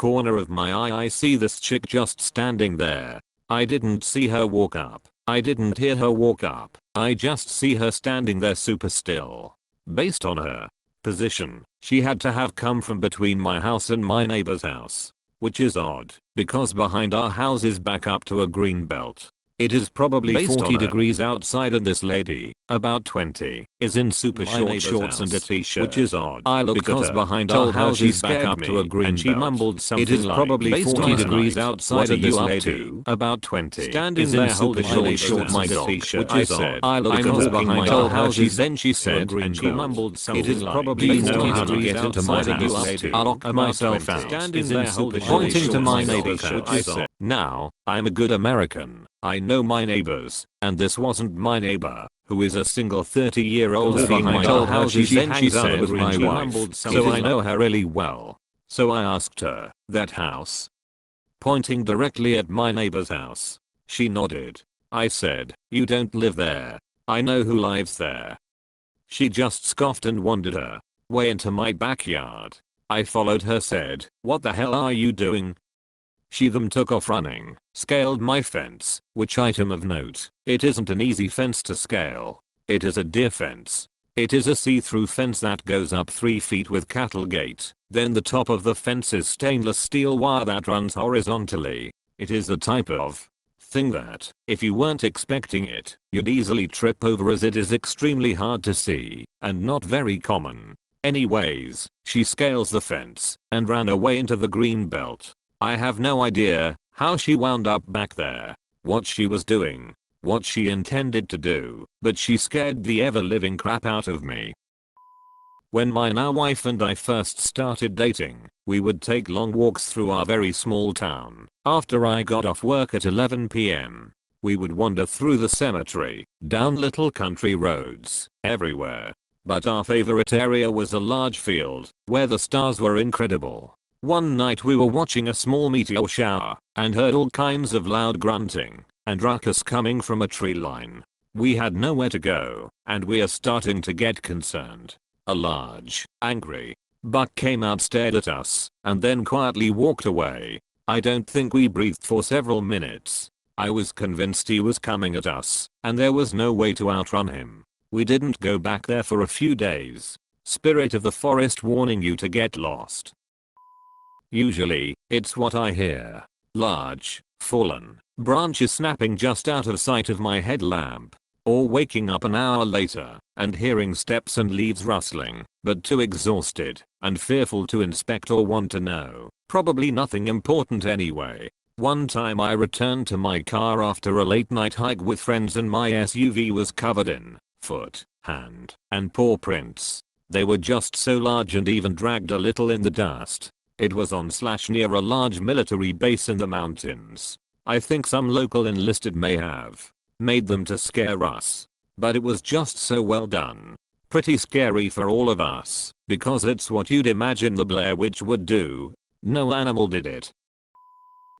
corner of my eye I see this chick just standing there. I didn't see her walk up. I didn't hear her walk up. I just see her standing there super still. Based on her position, she had to have come from between my house and my neighbor's house. Which is odd, because behind our house is back up to a green belt. It is probably 40 degrees outside and this lady, about 20, is in super short shorts and a t-shirt. Which is odd. I looked because behind our house is back up to a green belt. And she mumbled something like, it is probably 40 degrees outside and this lady, about 20, standing there holding short my t-shirt. I said, I looked because behind our house is then she said, and she mumbled something like, it is probably 40 degrees outside and this lady, I'll lock myself out. Standing there holding pointing to my neighbor's house. I said, now, I'm a good American. I know my neighbors, and this wasn't my neighbor, who is a single 30-year-old living in my old house. Then she said with my wife, so I know her really well. So I asked her, that house? Pointing directly at my neighbor's house. She nodded. I said, you don't live there. I know who lives there. She just scoffed and wandered her way into my backyard. I followed her, said, what the hell are you doing? She then took off running, scaled my fence, which item of note, it isn't an easy fence to scale. It is a deer fence. It is a see-through fence that goes up 3 feet with cattle gate. Then the top of the fence is stainless steel wire that runs horizontally. It is the type of thing that, if you weren't expecting it, you'd easily trip over as it is extremely hard to see, and not very common. Anyways, she scales the fence, and ran away into the green belt. I have no idea how she wound up back there, what she was doing, what she intended to do, but she scared the ever-living crap out of me. When my now wife and I first started dating, we would take long walks through our very small town. After I got off work at 11 p.m., we would wander through the cemetery, down little country roads, everywhere. But our favorite area was a large field, where the stars were incredible. One night we were watching a small meteor shower, and heard all kinds of loud grunting and ruckus coming from a tree line. We had nowhere to go, and we are starting to get concerned. A large, angry buck came out, stared at us, and then quietly walked away. I don't think we breathed for several minutes. I was convinced he was coming at us, and there was no way to outrun him. We didn't go back there for a few days. Spirit of the forest warning you to get lost. Usually, it's what I hear. Large, fallen branches snapping just out of sight of my headlamp. Or waking up an hour later and hearing steps and leaves rustling, but too exhausted and fearful to inspect or want to know. Probably nothing important anyway. One time I returned to my car after a late night hike with friends and my SUV was covered in foot, hand, and paw prints. They were just so large and even dragged a little in the dust. It was on / near a large military base in the mountains. I think some local enlisted may have made them to scare us. But it was just so well done. Pretty scary for all of us, because it's what you'd imagine the Blair Witch would do. No animal did it.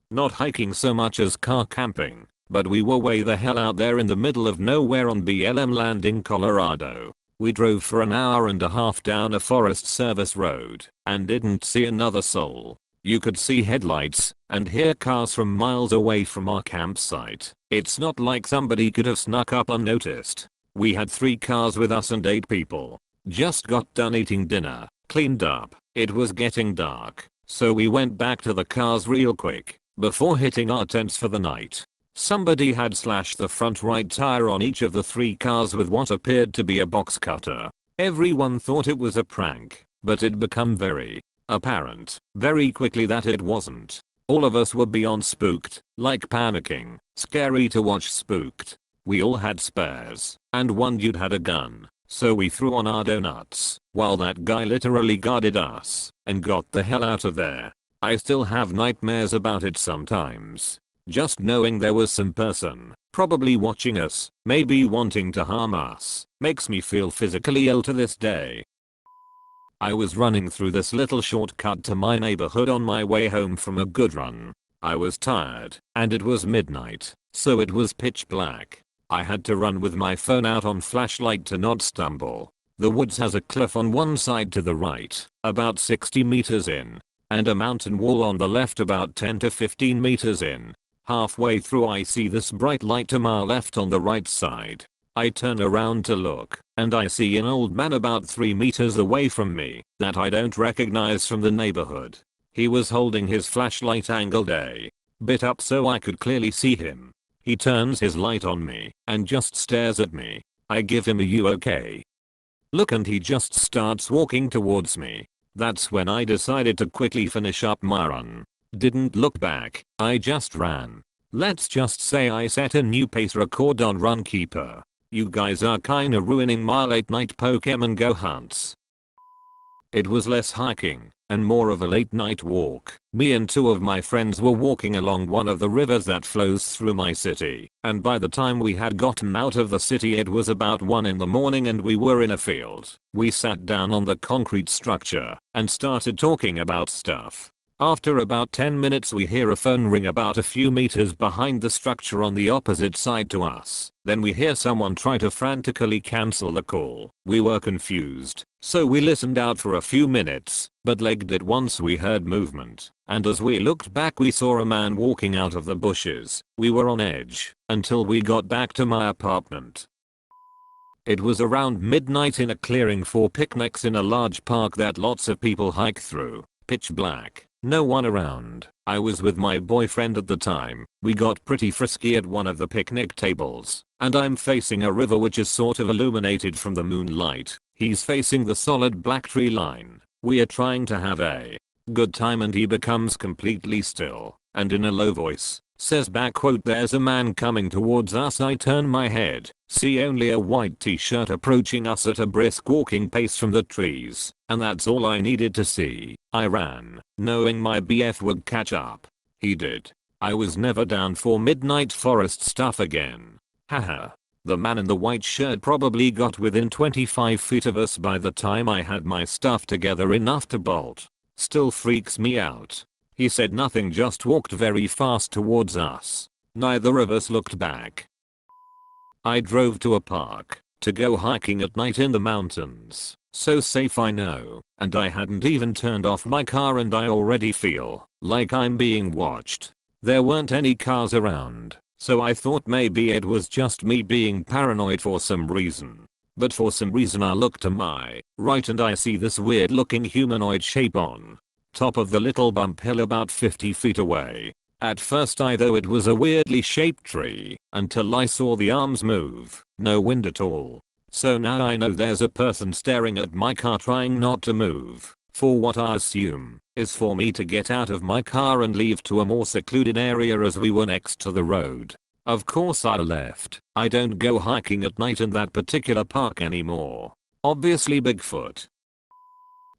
Not hiking so much as car camping, but we were way the hell out there in the middle of nowhere on BLM land in Colorado. We drove for an hour and a half down a Forest Service road and didn't see another soul. You could see headlights and hear cars from miles away from our campsite. It's not like somebody could have snuck up unnoticed. We had 3 cars with us and 8 people. Just got done eating dinner, cleaned up. It was getting dark, so we went back to the cars real quick before hitting our tents for the night. Somebody had slashed the front right tire on each of the 3 cars with what appeared to be a box cutter. Everyone thought it was a prank, but it became very apparent very quickly that it wasn't. All of us were beyond spooked, like panicking, scary to watch spooked. We all had spares, and one dude had a gun, so we threw on our donuts, while that guy literally guarded us, and got the hell out of there. I still have nightmares about it sometimes. Just knowing there was some person, probably watching us, maybe wanting to harm us, makes me feel physically ill to this day. I was running through this little shortcut to my neighborhood on my way home from a good run. I was tired, and it was midnight, so it was pitch black. I had to run with my phone out on flashlight to not stumble. The woods has a cliff on one side to the right, about 60 meters in, and a mountain wall on the left about 10 to 15 meters in. Halfway through I see this bright light to my left on the right side. I turn around to look, and I see an old man about 3 meters away from me that I don't recognize from the neighborhood. He was holding his flashlight angled a bit up so I could clearly see him. He turns his light on me and just stares at me. I give him a "You okay?" look and he just starts walking towards me. That's when I decided to quickly finish up my run. Didn't look back, I just ran. Let's just say I set a new pace record on Runkeeper. You guys are kinda ruining my late night Pokemon Go hunts. It was less hiking and more of a late night walk. Me and two of my friends were walking along one of the rivers that flows through my city, and by the time we had gotten out of the city it was about 1 in the morning and we were in a field. We sat down on the concrete structure and started talking about stuff. After about 10 minutes we hear a phone ring about a few meters behind the structure on the opposite side to us. Then we hear someone try to frantically cancel the call. We were confused, so we listened out for a few minutes, but legged it once we heard movement. And as we looked back we saw a man walking out of the bushes. We were on edge until we got back to my apartment. It was around midnight in a clearing for picnics in a large park that lots of people hike through. Pitch black. No one around. I was with my boyfriend at the time. We got pretty frisky at one of the picnic tables, and I'm facing a river which is sort of illuminated from the moonlight. He's facing the solid black tree line. We are trying to have a good time and he becomes completely still, and in a low voice, says back quote, "There's a man coming towards us." I turn my head, see only a white t-shirt approaching us at a brisk walking pace from the trees, and that's all I needed to see. I ran, knowing my BF would catch up. He did. I was never down for midnight forest stuff again. Haha. The man in the white shirt probably got within 25 feet of us by the time I had my stuff together enough to bolt. Still freaks me out. He said nothing, just walked very fast towards us. Neither of us looked back. I drove to a park to go hiking at night in the mountains. So safe I know, and I hadn't even turned off my car and I already feel like I'm being watched. There weren't any cars around, so I thought maybe it was just me being paranoid for some reason. But for some reason I look to my right and I see this weird looking humanoid shape on top of the little bump hill about 50 feet away. At first I thought it was a weirdly shaped tree until I saw the arms move. No wind at all. So now I know there's a person staring at my car trying not to move for what I assume is for me to get out of my car and leave to a more secluded area as we were next to the road. Of course I left. I don't go hiking at night in that particular park anymore. Obviously Bigfoot.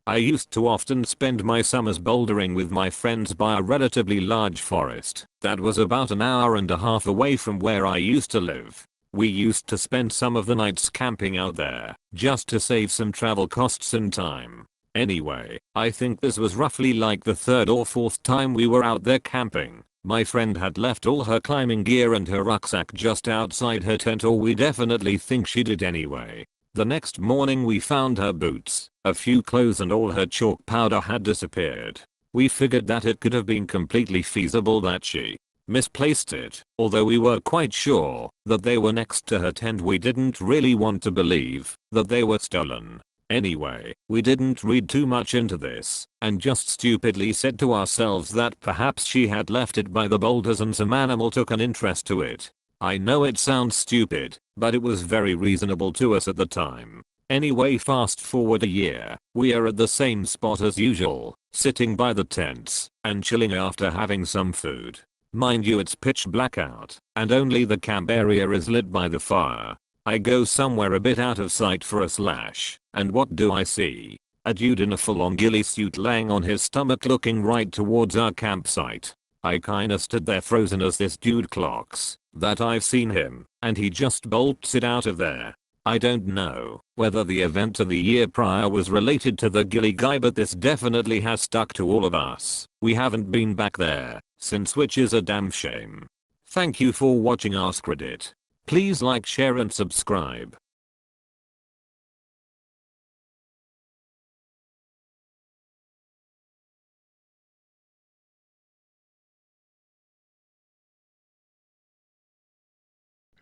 I used to often spend my summers bouldering with my friends by a relatively large forest that was about an hour and a half away from where I used to live. We used to spend some of the nights camping out there just to save some travel costs and time. Anyway, I think this was roughly like the third or fourth time we were out there camping. My friend had left all her climbing gear and her rucksack just outside her tent, or we definitely think she did anyway. The next morning we found her boots, a few clothes and all her chalk powder had disappeared. We figured that it could have been completely feasible that she misplaced it. Although we were quite sure that they were next to her tent, we didn't really want to believe that they were stolen. Anyway, we didn't read too much into this and just stupidly said to ourselves that perhaps she had left it by the boulders and some animal took an interest to it. I know it sounds stupid, but it was very reasonable to us at the time. Anyway, fast forward a year, we are at the same spot as usual, sitting by the tents and chilling after having some food. Mind you, it's pitch black out and only the camp area is lit by the fire. I go somewhere a bit out of sight for a slash, and what do I see? A dude in a full-on ghillie suit laying on his stomach looking right towards our campsite. I kinda stood there frozen as this dude clocks that I've seen him, and he just bolts it out of there. I don't know whether the event of the year prior was related to the ghillie guy, but this definitely has stuck to all of us. We haven't been back there since, which is a damn shame. Thank you for watching AskReddit. Please like, share and subscribe.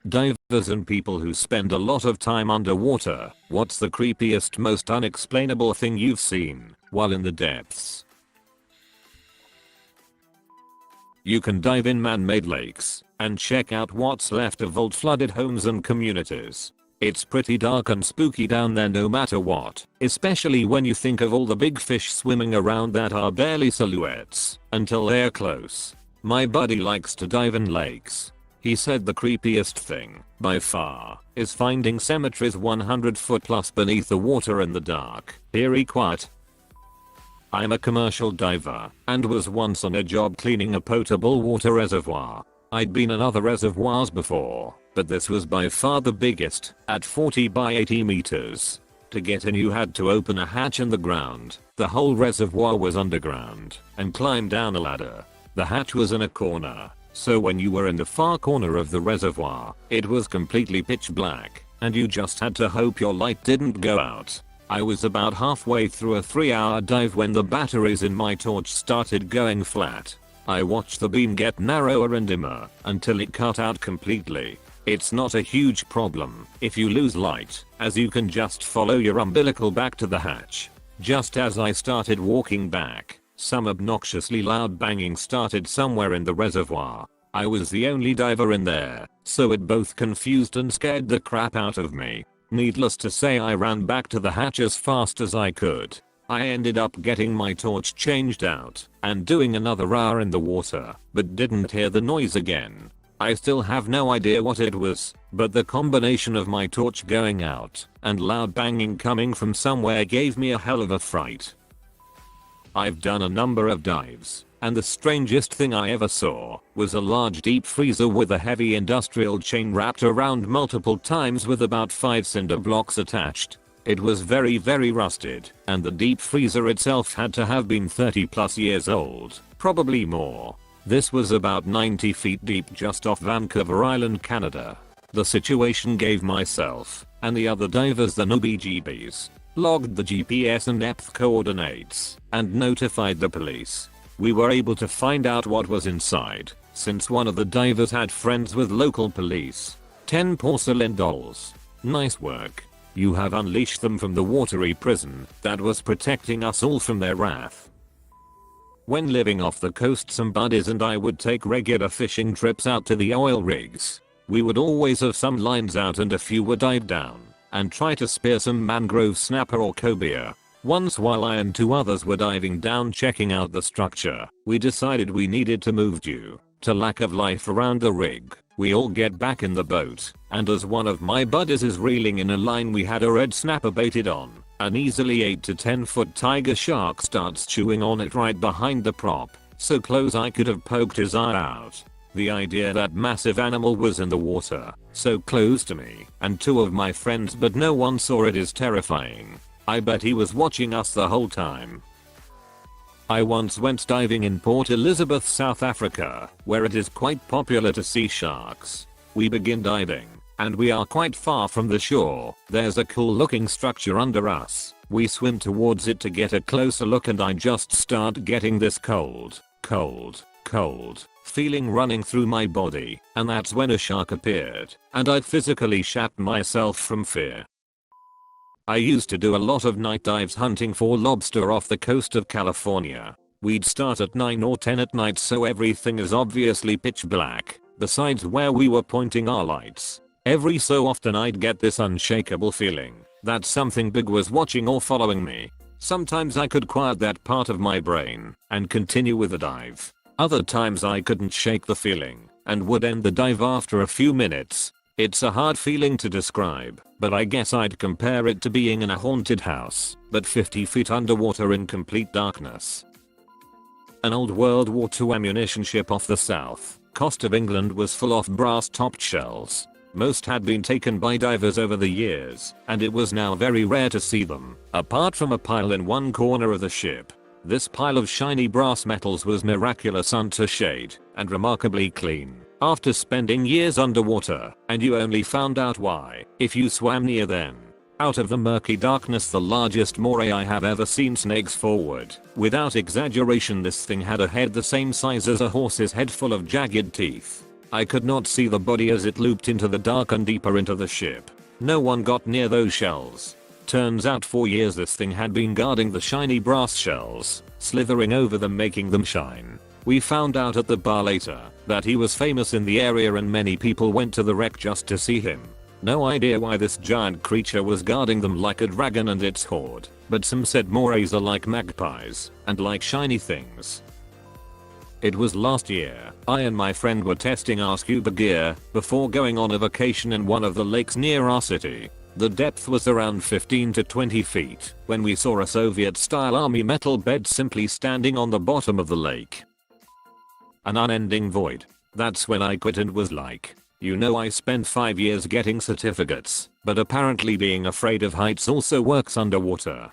Divers and people who spend a lot of time underwater, what's the creepiest, most unexplainable thing you've seen while in the depths? You can dive in man-made lakes and check out what's left of old flooded homes and communities. It's pretty dark and spooky down there no matter what, especially when you think of all the big fish swimming around that are barely silhouettes until they're close. My buddy likes to dive in lakes. He said the creepiest thing, by far, is finding cemeteries 100 foot plus beneath the water in the dark, eerie quiet. I'm a commercial diver and was once on a job cleaning a potable water reservoir. I'd been in other reservoirs before, but this was by far the biggest, at 40 by 80 meters. To get in you had to open a hatch in the ground. The whole reservoir was underground and climb down a ladder. The hatch was in a corner, so when you were in the far corner of the reservoir, it was completely pitch black, and you just had to hope your light didn't go out. I was about halfway through a 3-hour dive when the batteries in my torch started going flat. I watched the beam get narrower and dimmer until it cut out completely. It's not a huge problem if you lose light, as you can just follow your umbilical back to the hatch. Just as I started walking back, some obnoxiously loud banging started somewhere in the reservoir. I was the only diver in there, so it both confused and scared the crap out of me. Needless to say, I ran back to the hatch as fast as I could. I ended up getting my torch changed out and doing another hour in the water, but didn't hear the noise again. I still have no idea what it was, but the combination of my torch going out and loud banging coming from somewhere gave me a hell of a fright. I've done a number of dives, and the strangest thing I ever saw was a large deep freezer with a heavy industrial chain wrapped around multiple times with about 5 cinder blocks attached. It was very rusted, and the deep freezer itself had to have been 30 plus years old, probably more. This was about 90 feet deep just off Vancouver Island, Canada. The situation gave myself and the other divers the nooby-jeebies. Logged the GPS and depth coordinates, and notified the police. We were able to find out what was inside, since one of the divers had friends with local police. 10 porcelain dolls. Nice work. You have unleashed them from the watery prison that was protecting us all from their wrath. When living off the coast, some buddies and I would take regular fishing trips out to the oil rigs. We would always have some lines out and a few would dive down and try to spear some mangrove snapper or cobia. Once while I and 2 others were diving down checking out the structure, we decided we needed to move due to lack of life around the rig. We all get back in the boat, and as one of my buddies is reeling in a line we had a red snapper baited on, an easily 8 to 10 foot tiger shark starts chewing on it right behind the prop, so close I could have poked his eye out. The idea that massive animal was in the water, so close to me and 2 of my friends but no one saw it is terrifying. I bet he was watching us the whole time. I once went diving in Port Elizabeth, South Africa, where it is quite popular to see sharks. We begin diving, and we are quite far from the shore. There's a cool looking structure under us. We swim towards it to get a closer look and I just start getting this cold feeling running through my body, and that's when a shark appeared, and I physically shat myself from fear. I used to do a lot of night dives hunting for lobster off the coast of California. We'd start at 9 or 10 at night so everything is obviously pitch black, besides where we were pointing our lights. Every so often I'd get this unshakable feeling that something big was watching or following me. Sometimes I could quiet that part of my brain and continue with the dive. Other times I couldn't shake the feeling and would end the dive after a few minutes. It's a hard feeling to describe, but I guess I'd compare it to being in a haunted house, but 50 feet underwater in complete darkness. An old World War II ammunition ship off the south coast of England was full of brass-topped shells. Most had been taken by divers over the years, and it was now very rare to see them, apart from a pile in one corner of the ship. This pile of shiny brass metals was miraculous unto shade, and remarkably clean, after spending years underwater, and you only found out why if you swam near them. Out of the murky darkness, the largest moray I have ever seen snakes forward. Without exaggeration, this thing had a head the same size as a horse's head full of jagged teeth. I could not see the body as it looped into the dark and deeper into the ship. No one got near those shells. Turns out for years this thing had been guarding the shiny brass shells, slithering over them making them shine. We found out at the bar later that he was famous in the area and many people went to the wreck just to see him. No idea why this giant creature was guarding them like a dragon and its horde, but some said morays are like magpies and like shiny things. It was last year. I and my friend were testing our scuba gear before going on a vacation in one of the lakes near our city. The depth was around 15 to 20 feet when we saw a Soviet-style army metal bed simply standing on the bottom of the lake. An unending void. That's when I quit and was like, you know, I spent 5 years getting certificates, but apparently being afraid of heights also works underwater.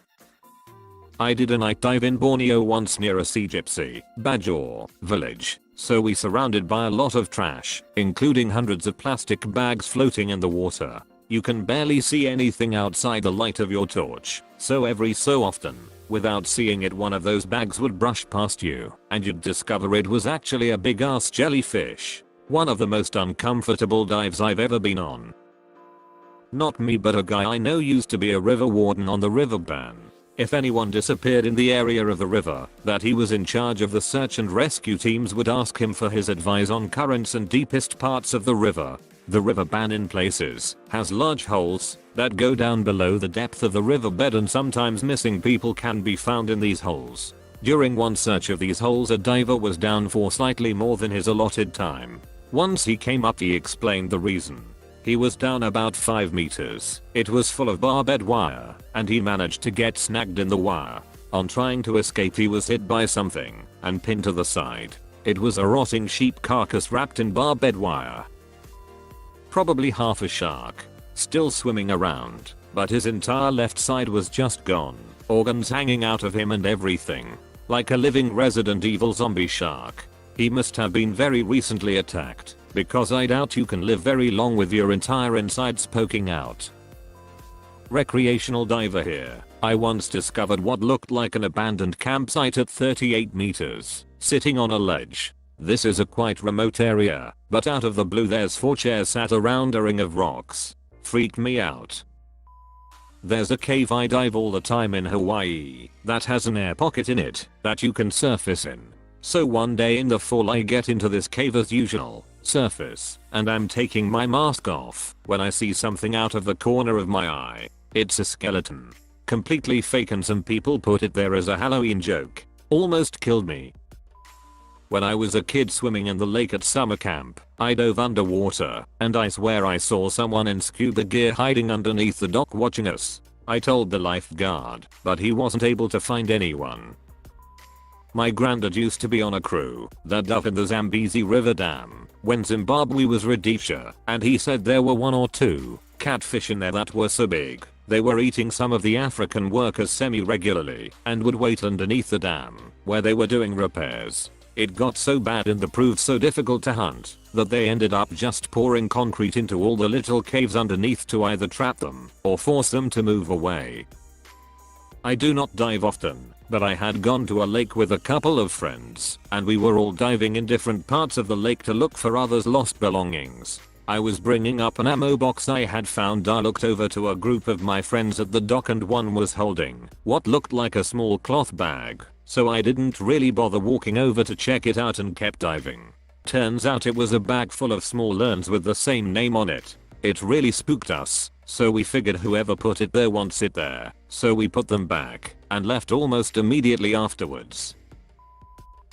I did a night dive in Borneo once near a sea gypsy, Bajor, village, so we surrounded by a lot of trash, including hundreds of plastic bags floating in the water. You can barely see anything outside the light of your torch, so every so often, without seeing it, one of those bags would brush past you, and you'd discover it was actually a big ass jellyfish. One of the most uncomfortable dives I've ever been on. Not me, but a guy I know used to be a river warden on the river ban. If anyone disappeared in the area of the river that he was in charge of, the search and rescue teams would ask him for his advice on currents and deepest parts of the river. The river ban in places has large holes that go down below the depth of the riverbed, and sometimes missing people can be found in these holes. During one search of these holes, a diver was down for slightly more than his allotted time. Once he came up, he explained the reason. He was down about 5 meters. It was full of barbed wire, and he managed to get snagged in the wire. On trying to escape, he was hit by something and pinned to the side. It was a rotting sheep carcass wrapped in barbed wire. Probably half a shark, still swimming around, but his entire left side was just gone. Organs hanging out of him and everything. Like a living Resident Evil zombie shark. He must have been very recently attacked, because I doubt you can live very long with your entire insides poking out. Recreational diver here. I once discovered what looked like an abandoned campsite at 38 meters, sitting on a ledge. This is a quite remote area, but out of the blue there's 4 chairs sat around a ring of rocks. Freaked me out. There's a cave I dive all the time in Hawaii that has an air pocket in it that you can surface in. So one day in the fall I get into this cave as usual, surface, and I'm taking my mask off when I see something out of the corner of my eye. It's a skeleton. Completely fake, and some people put it there as a Halloween joke. Almost killed me. When I was a kid swimming in the lake at summer camp, I dove underwater, and I swear I saw someone in scuba gear hiding underneath the dock watching us. I told the lifeguard, but he wasn't able to find anyone. My granddad used to be on a crew that dove in the Zambezi River Dam when Zimbabwe was Rhodesia, and he said there were 1 or 2 catfish in there that were so big they were eating some of the African workers semi-regularly and would wait underneath the dam where they were doing repairs. It got so bad and the proved so difficult to hunt that they ended up just pouring concrete into all the little caves underneath to either trap them or force them to move away. I do not dive often, but I had gone to a lake with a couple of friends, and we were all diving in different parts of the lake to look for others' lost belongings. I was bringing up an ammo box I had found. I looked over to a group of my friends at the dock and one was holding what looked like a small cloth bag, so I didn't really bother walking over to check it out and kept diving. Turns out it was a bag full of small urns with the same name on it. It really spooked us, so we figured whoever put it there wants it there, so we put them back and left almost immediately afterwards.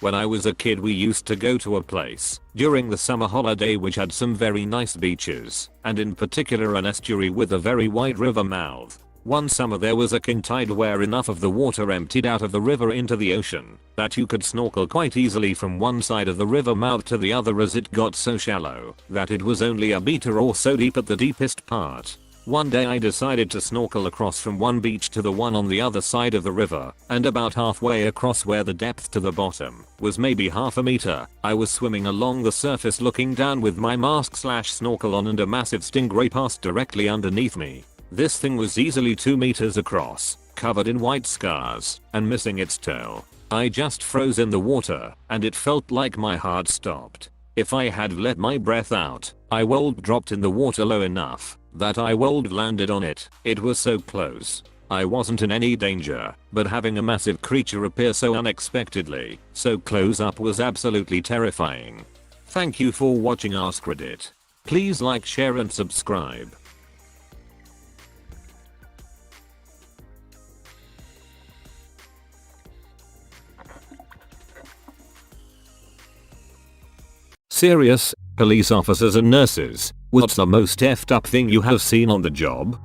When I was a kid we used to go to a place during the summer holiday which had some very nice beaches, and in particular an estuary with a very wide river mouth. One summer there was a king tide where enough of the water emptied out of the river into the ocean that you could snorkel quite easily from one side of the river mouth to the other, as it got so shallow that it was only a meter or so deep at the deepest part. One day I decided to snorkel across from one beach to the one on the other side of the river, and about halfway across where the depth to the bottom was maybe half a meter, I was swimming along the surface looking down with my mask/snorkel on, and a massive stingray passed directly underneath me. This thing was easily 2 meters across, covered in white scars, and missing its tail. I just froze in the water, and it felt like my heart stopped. If I had let my breath out, I would dropped in the water low enough that I would landed on it. It was so close. I wasn't in any danger, but having a massive creature appear so unexpectedly, so close up was absolutely terrifying. Thank you for watching AskReddit. Please like, share and subscribe. Serious, police officers and nurses, what's the most effed up thing you have seen on the job?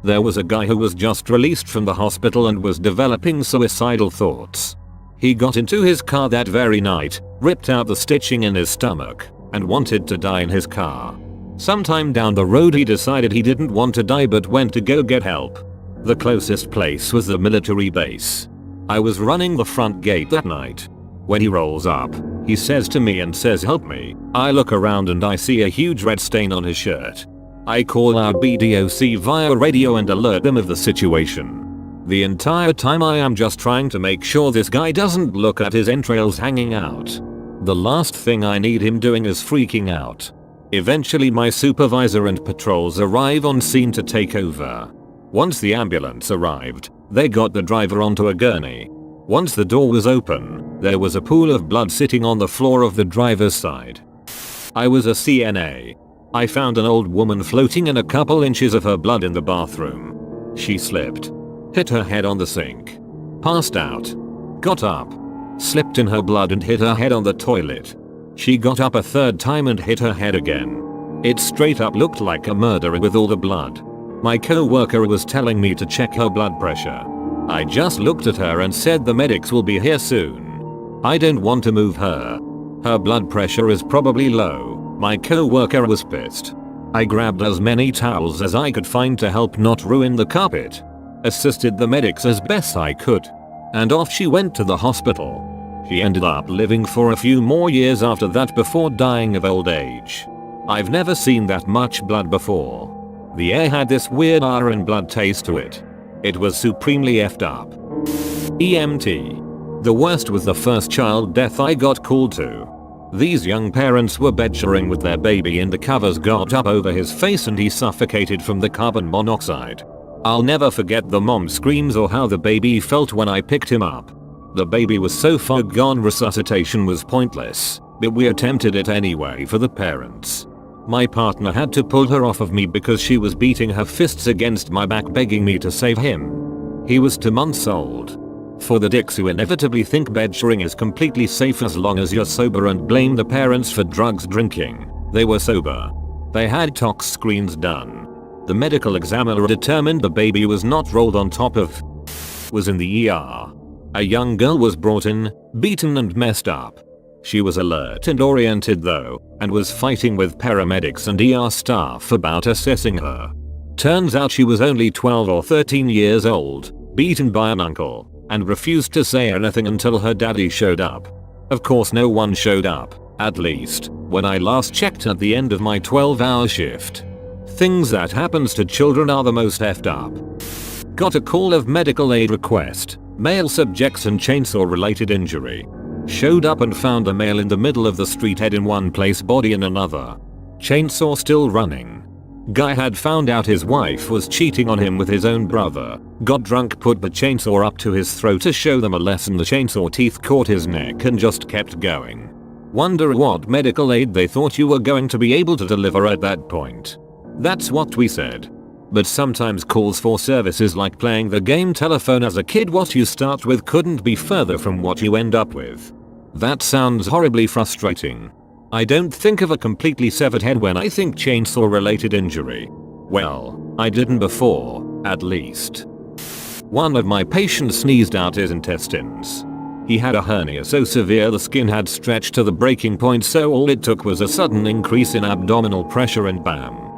There was a guy who was just released from the hospital and was developing suicidal thoughts. He got into his car that very night, ripped out the stitching in his stomach, and wanted to die in his car. Sometime down the road he decided he didn't want to die but went to go get help. The closest place was the military base. I was running the front gate that night. When he rolls up, he says to me and says, "Help me." I look around and I see a huge red stain on his shirt. I call our BDOC via radio and alert them of the situation. The entire time I am just trying to make sure this guy doesn't look at his entrails hanging out. The last thing I need him doing is freaking out. Eventually my supervisor and patrols arrive on scene to take over. Once the ambulance arrived, they got the driver onto a gurney. Once the door was open, there was a pool of blood sitting on the floor of the driver's side. I was a CNA. I found an old woman floating in a couple inches of her blood in the bathroom. She slipped, hit her head on the sink, passed out, got up, slipped in her blood and hit her head on the toilet. She got up a third time and hit her head again. It straight up looked like a murderer with all the blood. My co-worker was telling me to check her blood pressure. I just looked at her and said the medics will be here soon. I don't want to move her. Her blood pressure is probably low. My co-worker was pissed. I grabbed as many towels as I could find to help not ruin the carpet. Assisted the medics as best I could. And off she went to the hospital. She ended up living for a few more years after that before dying of old age. I've never seen that much blood before. The air had this weird iron blood taste to it. It was supremely effed up. EMT. The worst was the first child death I got called to. These young parents were bed-sharing with their baby and the covers got up over his face and he suffocated from the carbon monoxide. I'll never forget the mom's screams or how the baby felt when I picked him up. The baby was so far gone resuscitation was pointless, but we attempted it anyway for the parents. My partner had to pull her off of me because she was beating her fists against my back begging me to save him. He was 2 months old. For the dicks who inevitably think bed-sharing is completely safe as long as you're sober and blame the parents for drugs drinking, they were sober. They had tox screens done. The medical examiner determined the baby was not rolled on top of, was in the ER. A young girl was brought in, beaten and messed up. She was alert and oriented though, and was fighting with paramedics and ER staff about assessing her. Turns out she was only 12 or 13 years old, beaten by an uncle, and refused to say anything until her daddy showed up. Of course no one showed up, at least, when I last checked at the end of my 12-hour shift. Things that happens to children are the most effed up. Got a call of medical aid request. Male subjects and chainsaw related injury. Showed up and found a male in the middle of the street, head in one place, body in another. Chainsaw still running. Guy had found out his wife was cheating on him with his own brother. Got drunk, put the chainsaw up to his throat to show them a lesson. The chainsaw teeth caught his neck and just kept going. Wonder what medical aid they thought you were going to be able to deliver at that point. That's what we said. But sometimes calls for services like playing the game telephone as a kid, what you start with couldn't be further from what you end up with. That sounds horribly frustrating. I don't think of a completely severed head when I think chainsaw related injury. Well, I didn't before, at least. One of my patients sneezed out his intestines. He had a hernia so severe the skin had stretched to the breaking point, so all it took was a sudden increase in abdominal pressure and bam.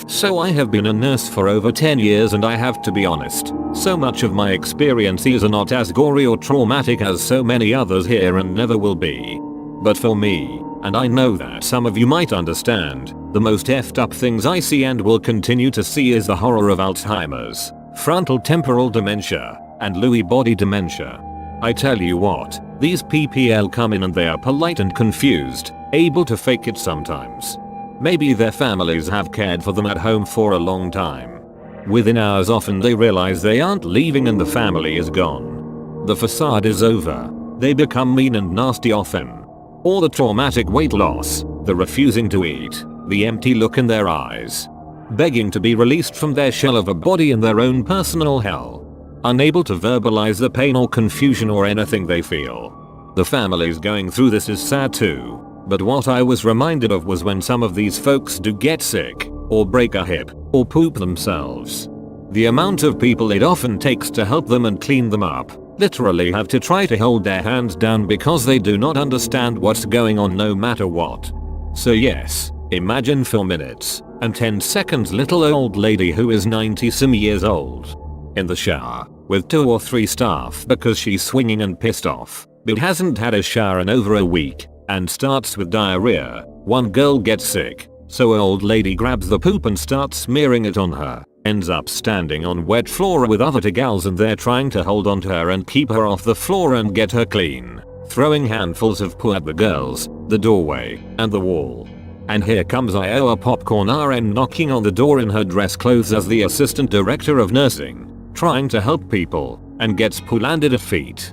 So I have been a nurse for over 10 years and I have to be honest, so much of my experiences are not as gory or traumatic as so many others here and never will be. But for me, and I know that some of you might understand, the most effed up things I see and will continue to see is the horror of Alzheimer's, frontal temporal dementia, and Lewy body dementia. I tell you what, these PPL come in and they are polite and confused, able to fake it sometimes. Maybe their families have cared for them at home for a long time. Within hours often they realize they aren't leaving and the family is gone. The facade is over. They become mean and nasty often. All the traumatic weight loss, the refusing to eat, the empty look in their eyes. Begging to be released from their shell of a body in their own personal hell. Unable to verbalize the pain or confusion or anything they feel. The families going through this is sad too. But what I was reminded of was when some of these folks do get sick, or break a hip, or poop themselves. The amount of people it often takes to help them and clean them up, literally have to try to hold their hands down because they do not understand what's going on no matter what. So yes, imagine for minutes and 10 seconds little old lady who is 90 some years old. In the shower, with 2 or 3 staff because she's swinging and pissed off, but hasn't had a shower in over a week. And starts with diarrhea. One girl gets sick, so old lady grabs the poop and starts smearing it on her. Ends up standing on wet floor with other 2 gals and they're trying to hold onto her and keep her off the floor and get her clean. Throwing handfuls of poo at the girls, the doorway, and the wall. And here comes Iowa Popcorn RN knocking on the door in her dress clothes as the assistant director of nursing, trying to help people, and gets poo landed at feet.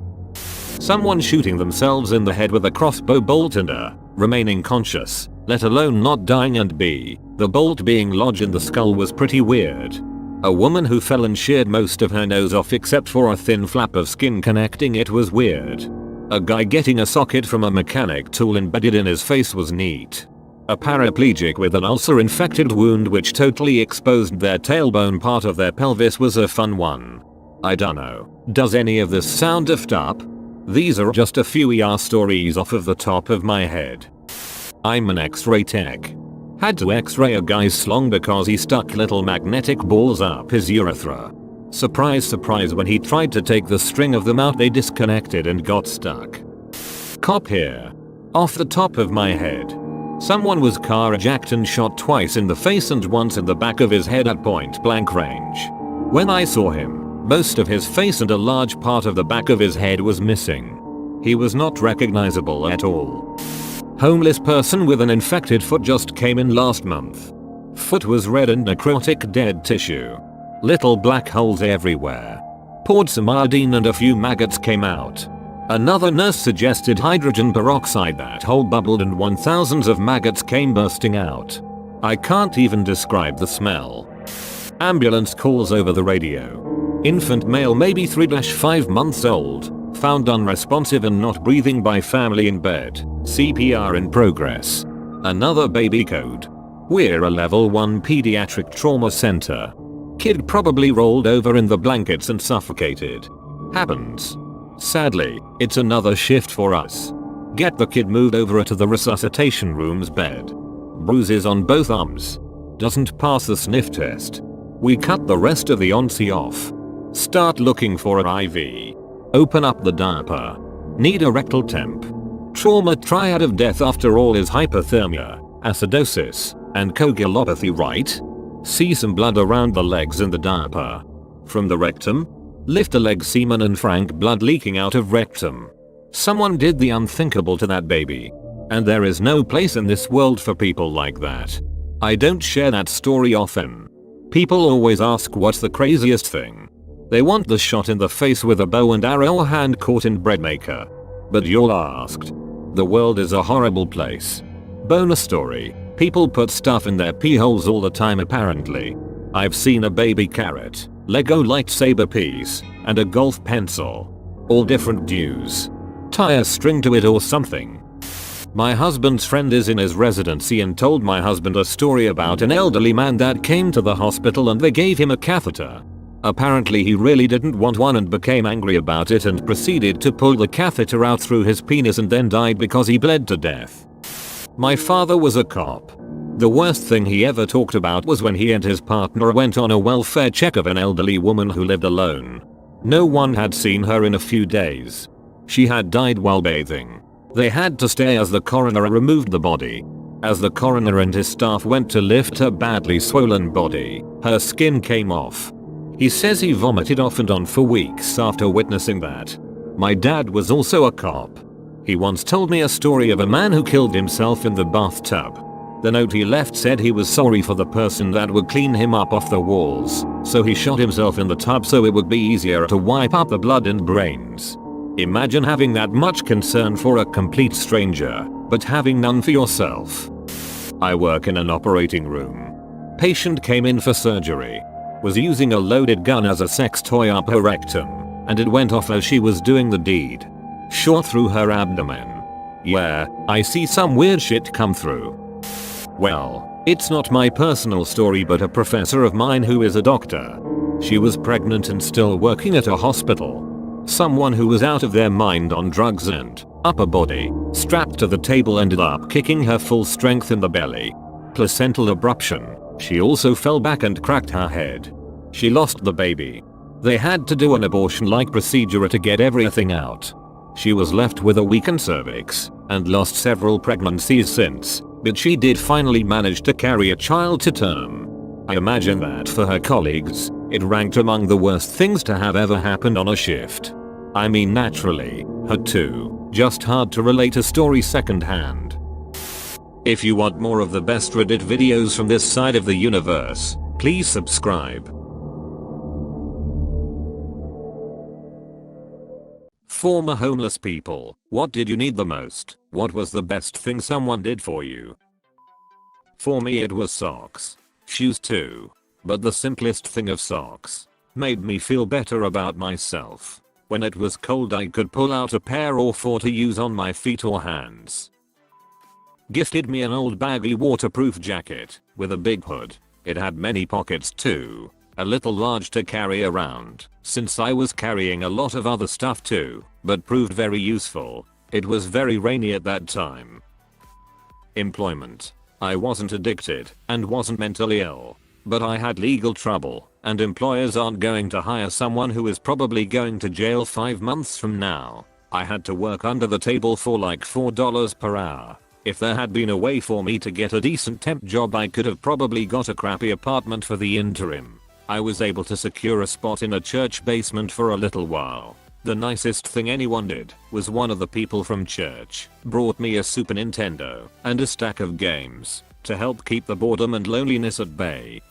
Someone shooting themselves in the head with a crossbow bolt and remaining conscious, let alone not dying, and the bolt being lodged in the skull was pretty weird. A woman who fell and sheared most of her nose off except for a thin flap of skin connecting it was weird. A guy getting a socket from a mechanic tool embedded in his face was neat. A paraplegic with an ulcer-infected wound which totally exposed their tailbone part of their pelvis was a fun one. I dunno, does any of this sound effed up? These are just a few ER stories off of the top of my head. I'm an X-ray tech. Had to X-ray a guy's slong because he stuck little magnetic balls up his urethra. Surprise surprise, when he tried to take the string of them out they disconnected and got stuck. Cop here. Off the top of my head. Someone was car-jacked and shot twice in the face and once in the back of his head at point blank range. When I saw him, most of his face and a large part of the back of his head was missing. He was not recognizable at all. Homeless person with an infected foot just came in last month. Foot was red and necrotic dead tissue. Little black holes everywhere. Poured some iodine and a few maggots came out. Another nurse suggested hydrogen peroxide, that hole bubbled and thousands of maggots came bursting out. I can't even describe the smell. Ambulance calls over the radio. Infant male maybe 3-5 months old, found unresponsive and not breathing by family in bed, CPR in progress. Another baby code. We're a level 1 pediatric trauma center. Kid probably rolled over in the blankets and suffocated. Happens. Sadly, it's another shift for us. Get the kid moved over to the resuscitation room's bed. Bruises on both arms. Doesn't pass the sniff test. We cut the rest of the ONSI off. Start looking for an IV. Open up the diaper. Need a rectal temp. Trauma triad of death after all is hypothermia, acidosis, and coagulopathy, right? See some blood around the legs in the diaper. From the rectum? Lift a leg, semen and frank blood leaking out of rectum. Someone did the unthinkable to that baby. And there is no place in this world for people like that. I don't share that story often. People always ask what's the craziest thing. They want the shot in the face with a bow and arrow or hand caught in bread maker. But you're asked. The world is a horrible place. Bonus story. People put stuff in their pee holes all the time apparently. I've seen a baby carrot, Lego lightsaber piece, and a golf pencil. All different dues. Tie a string to it or something. My husband's friend is in his residency and told my husband a story about an elderly man that came to the hospital and they gave him a catheter. Apparently he really didn't want one and became angry about it and proceeded to pull the catheter out through his penis and then died because he bled to death. My father was a cop. The worst thing he ever talked about was when he and his partner went on a welfare check of an elderly woman who lived alone. No one had seen her in a few days. She had died while bathing. They had to stay as the coroner removed the body. As the coroner and his staff went to lift her badly swollen body, her skin came off. He says he vomited off and on for weeks after witnessing that. My dad was also a cop. He once told me a story of a man who killed himself in the bathtub. The note he left said he was sorry for the person that would clean him up off the walls, so he shot himself in the tub so it would be easier to wipe up the blood and brains. Imagine having that much concern for a complete stranger, but having none for yourself. I work in an operating room. Patient came in for surgery. Was using a loaded gun as a sex toy up her rectum, and it went off as she was doing the deed. Shot through her abdomen. Yeah, I see some weird shit come through. Well, it's not my personal story but a professor of mine who is a doctor. She was pregnant and still working at a hospital. Someone who was out of their mind on drugs and upper body, strapped to the table, ended up kicking her full strength in the belly. Placental abruption. She also fell back and cracked her head. She lost the baby. They had to do an abortion-like procedure to get everything out. She was left with a weakened cervix and lost several pregnancies since, but she did finally manage to carry a child to term. I imagine that for her colleagues, it ranked among the worst things to have ever happened on a shift. I mean, naturally, her too, just hard to relate a story secondhand. If you want more of the best Reddit videos from this side of the universe, please subscribe. Former homeless people, what did you need the most? What was the best thing someone did for you? For me it was socks. Shoes too. But the simplest thing of socks made me feel better about myself. When it was cold I could pull out a pair or four to use on my feet or hands. Gifted me an old baggy waterproof jacket with a big hood. It had many pockets too. A little large to carry around, since I was carrying a lot of other stuff too, but proved very useful. It was very rainy at that time. Employment. I wasn't addicted and wasn't mentally ill, but I had legal trouble, and employers aren't going to hire someone who is probably going to jail 5 months from now. I had to work under the table for like $4 per hour. If there had been a way for me to get a decent temp job I could have probably got a crappy apartment for the interim. I was able to secure a spot in a church basement for a little while. The nicest thing anyone did was one of the people from church brought me a Super Nintendo and a stack of games to help keep the boredom and loneliness at bay.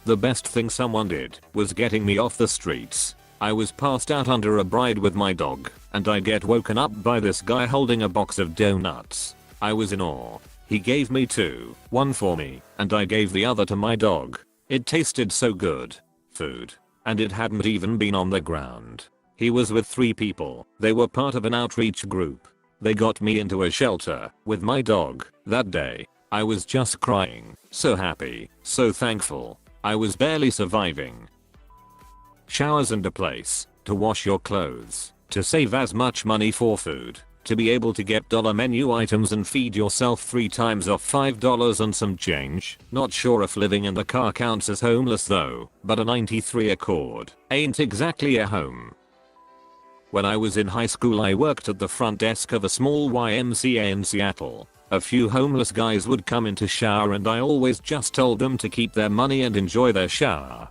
The best thing someone did was getting me off the streets. I was passed out under a bride with my dog, and I get woken up by this guy holding a box of donuts. I was in awe. He gave me two, one for me, and I gave the other to my dog. It tasted so good. Food. And it hadn't even been on the ground. He was with 3 people. They were part of an outreach group. They got me into a shelter with my dog that day. I was just crying. So happy. So thankful. I was barely surviving. Showers and a place to wash your clothes. To save as much money for food. To be able to get dollar menu items and feed yourself 3 times off $5 and some change. Not sure if living in the car counts as homeless though, but a 93 Accord ain't exactly a home. When I was in high school I worked at the front desk of a small YMCA in Seattle. A few homeless guys would come in to shower and I always just told them to keep their money and enjoy their shower.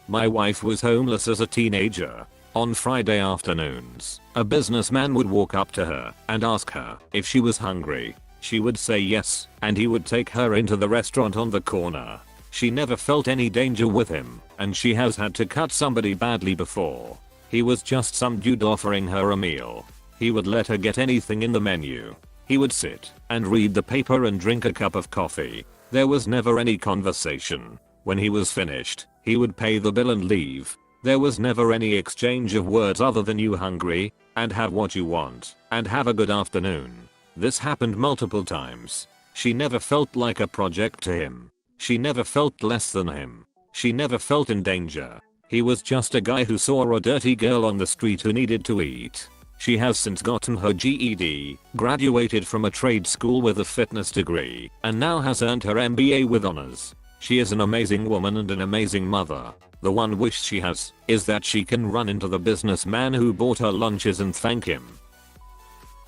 My wife was homeless as a teenager. On Friday afternoons, a businessman would walk up to her and ask her if she was hungry. She would say yes, and he would take her into the restaurant on the corner. She never felt any danger with him, and she has had to cut somebody badly before. He was just some dude offering her a meal. He would let her get anything in the menu. He would sit and read the paper and drink a cup of coffee. There was never any conversation. When he was finished, he would pay the bill and leave. There was never any exchange of words other than "you hungry?" and "have what you want?" and "have a good afternoon." This happened multiple times. She never felt like a project to him. She never felt less than him. She never felt in danger. He was just a guy who saw a dirty girl on the street who needed to eat. She has since gotten her GED, graduated from a trade school with a fitness degree, and now has earned her MBA with honors. She is an amazing woman and an amazing mother. The one wish she has is that she can run into the businessman who bought her lunches and thank him.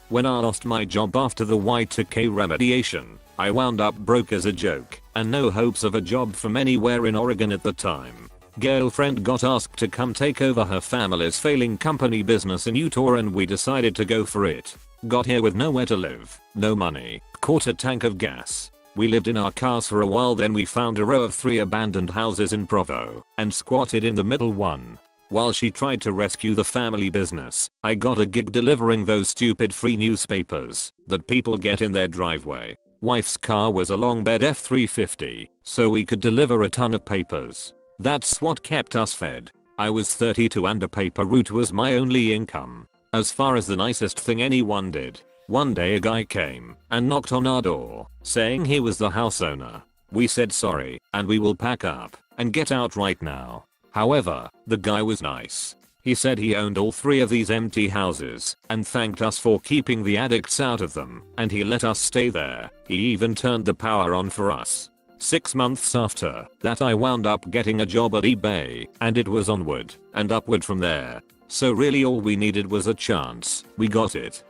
When I lost my job after the Y2K remediation, I wound up broke as a joke and no hopes of a job from anywhere in Oregon at the time. Girlfriend got asked to come take over her family's failing company business in Utah and we decided to go for it. Got here with nowhere to live, no money, caught a tank of gas. We lived in our cars for a while, then we found a row of 3 abandoned houses in Provo and squatted in the middle one. While she tried to rescue the family business, I got a gig delivering those stupid free newspapers that people get in their driveway. Wife's car was a long bed F350, so we could deliver a ton of papers. That's what kept us fed. I was 32 and a paper route was my only income. As far as the nicest thing anyone did, one day a guy came and knocked on our door, saying he was the house owner. We said sorry, and we will pack up and get out right now. However, the guy was nice. He said he owned all 3 of these empty houses and thanked us for keeping the addicts out of them, and he let us stay there. He even turned the power on for us. 6 months after that I wound up getting a job at eBay, and it was onward and upward from there. So really all we needed was a chance. We got it.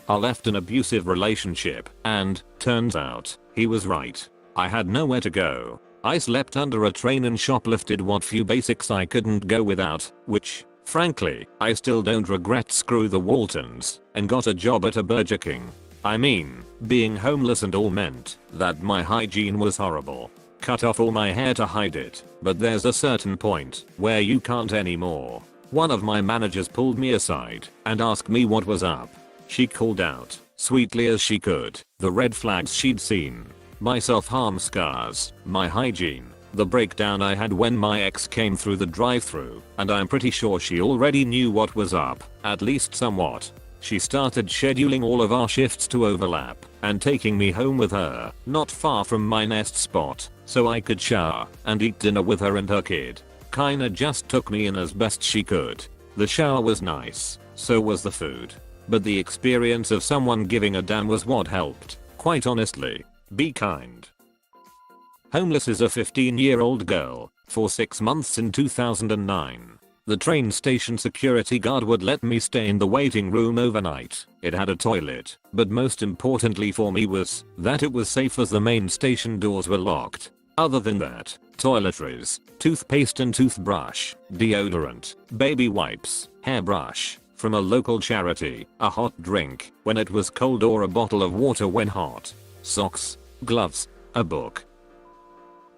I left an abusive relationship and, turns out, he was right. I had nowhere to go. I slept under a train and shoplifted what few basics I couldn't go without, which, frankly, I still don't regret. Screw the Waltons, and got a job at a Burger King. I mean, being homeless and all meant that my hygiene was horrible. Cut off all my hair to hide it, but there's a certain point where you can't anymore. One of my managers pulled me aside and asked me what was up. She called out, sweetly as she could, the red flags she'd seen. My self-harm scars, my hygiene, the breakdown I had when my ex came through the drive-thru, and I'm pretty sure she already knew what was up, at least somewhat. She started scheduling all of our shifts to overlap and taking me home with her, not far from my nest spot, so I could shower and eat dinner with her and her kid. Kinda just took me in as best she could. The shower was nice, so was the food. But the experience of someone giving a damn was what helped, quite honestly. Be kind. Homeless is a 15-year-old girl, for 6 months in 2009. The train station security guard would let me stay in the waiting room overnight. It had a toilet, but most importantly for me was that it was safe as the main station doors were locked. Other than that, toiletries, toothpaste and toothbrush, deodorant, baby wipes, hairbrush, from a local charity, a hot drink when it was cold or a bottle of water when hot, socks, gloves, a book.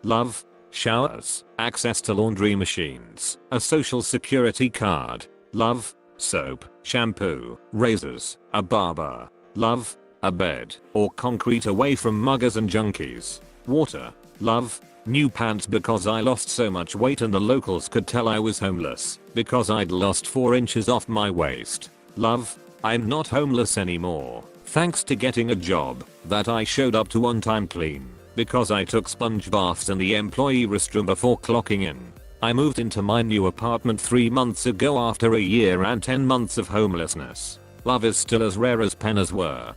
Love, showers, access to laundry machines, a social security card. Love, soap, shampoo, razors, a barber. Love, a bed or concrete away from muggers and junkies. Water. Love, new pants because I lost so much weight and the locals could tell I was homeless because I'd lost 4 inches off my waist. Love, I'm not homeless anymore, thanks to getting a job that I showed up to on time clean because I took sponge baths in the employee restroom before clocking in. I moved into my new apartment 3 months ago after a year and 10 months of homelessness. Love is still as rare as pennies were.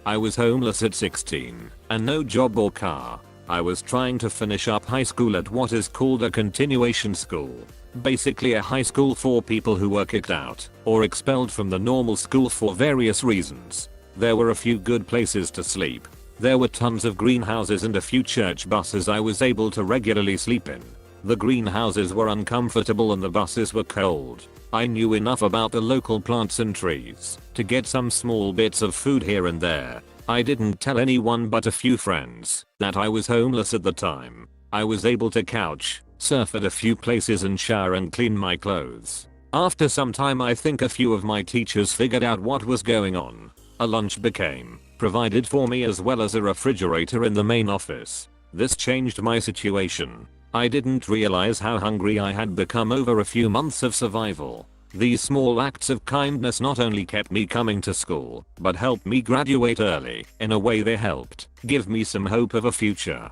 I was homeless at 16 and no job or car. I was trying to finish up high school at what is called a continuation school. Basically a high school for people who were kicked out or expelled from the normal school for various reasons. There were a few good places to sleep. There were tons of greenhouses and a few church buses I was able to regularly sleep in. The greenhouses were uncomfortable and the buses were cold. I knew enough about the local plants and trees to get some small bits of food here and there. I didn't tell anyone but a few friends that I was homeless at the time. I was able to couch surf at a few places and shower and clean my clothes. After some time I think a few of my teachers figured out what was going on. A lunch became provided for me as well as a refrigerator in the main office. This changed my situation. I didn't realize how hungry I had become over a few months of survival. These small acts of kindness not only kept me coming to school, but helped me graduate early. In a way they helped give me some hope of a future.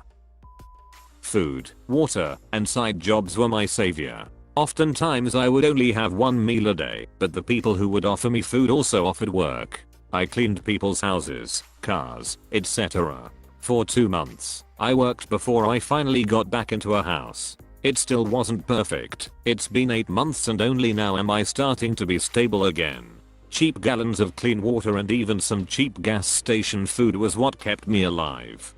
Food, water, and side jobs were my savior. Oftentimes I would only have 1 meal a day, but the people who would offer me food also offered work. I cleaned people's houses, cars, etc. For 2 months, I worked before I finally got back into a house. It still wasn't perfect. It's been 8 months and only now am I starting to be stable again. Cheap gallons of clean water and even some cheap gas station food was what kept me alive.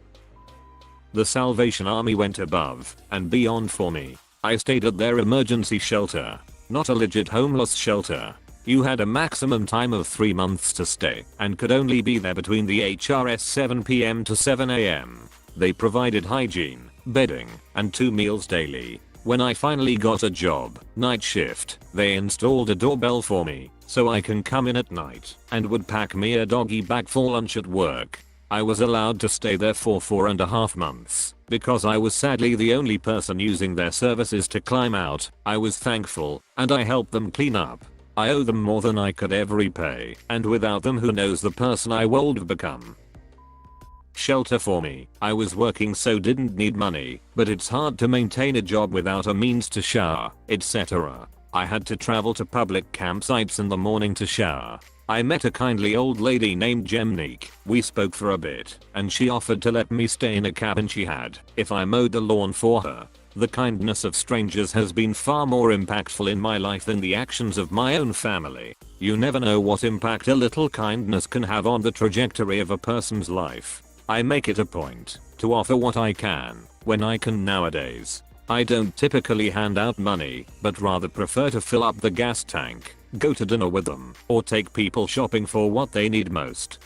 The Salvation Army went above and beyond for me. I stayed at their emergency shelter, not a legit homeless shelter. You had a maximum time of 3 months to stay and could only be there between the HRS 7 PM to 7 AM. They provided hygiene, bedding, and 2 meals daily. When I finally got a job, night shift, they installed a doorbell for me so I can come in at night and would pack me a doggy bag for lunch at work. I was allowed to stay there for 4.5 months because I was sadly the only person using their services to climb out. I was thankful and I helped them clean up. I owe them more than I could ever repay, and without them who knows the person I would have become. Shelter for me. I was working so didn't need money, but it's hard to maintain a job without a means to shower, etc. I had to travel to public campsites in the morning to shower. I met a kindly old lady named Gemnique. We spoke for a bit, and she offered to let me stay in a cabin she had if I mowed the lawn for her. The kindness of strangers has been far more impactful in my life than the actions of my own family. You never know what impact a little kindness can have on the trajectory of a person's life. I make it a point to offer what I can when I can nowadays. I don't typically hand out money, but rather prefer to fill up the gas tank, go to dinner with them, or take people shopping for what they need most.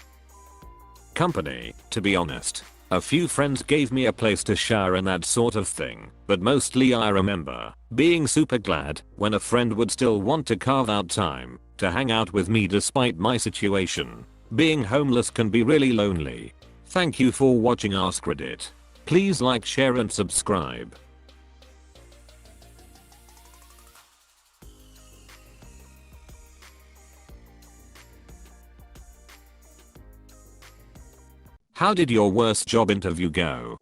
Company, to be honest. A few friends gave me a place to shower and that sort of thing, but mostly I remember being super glad when a friend would still want to carve out time to hang out with me despite my situation. Being homeless can be really lonely. Thank you for watching AskReddit. Please like, share and subscribe. How did your worst job interview go?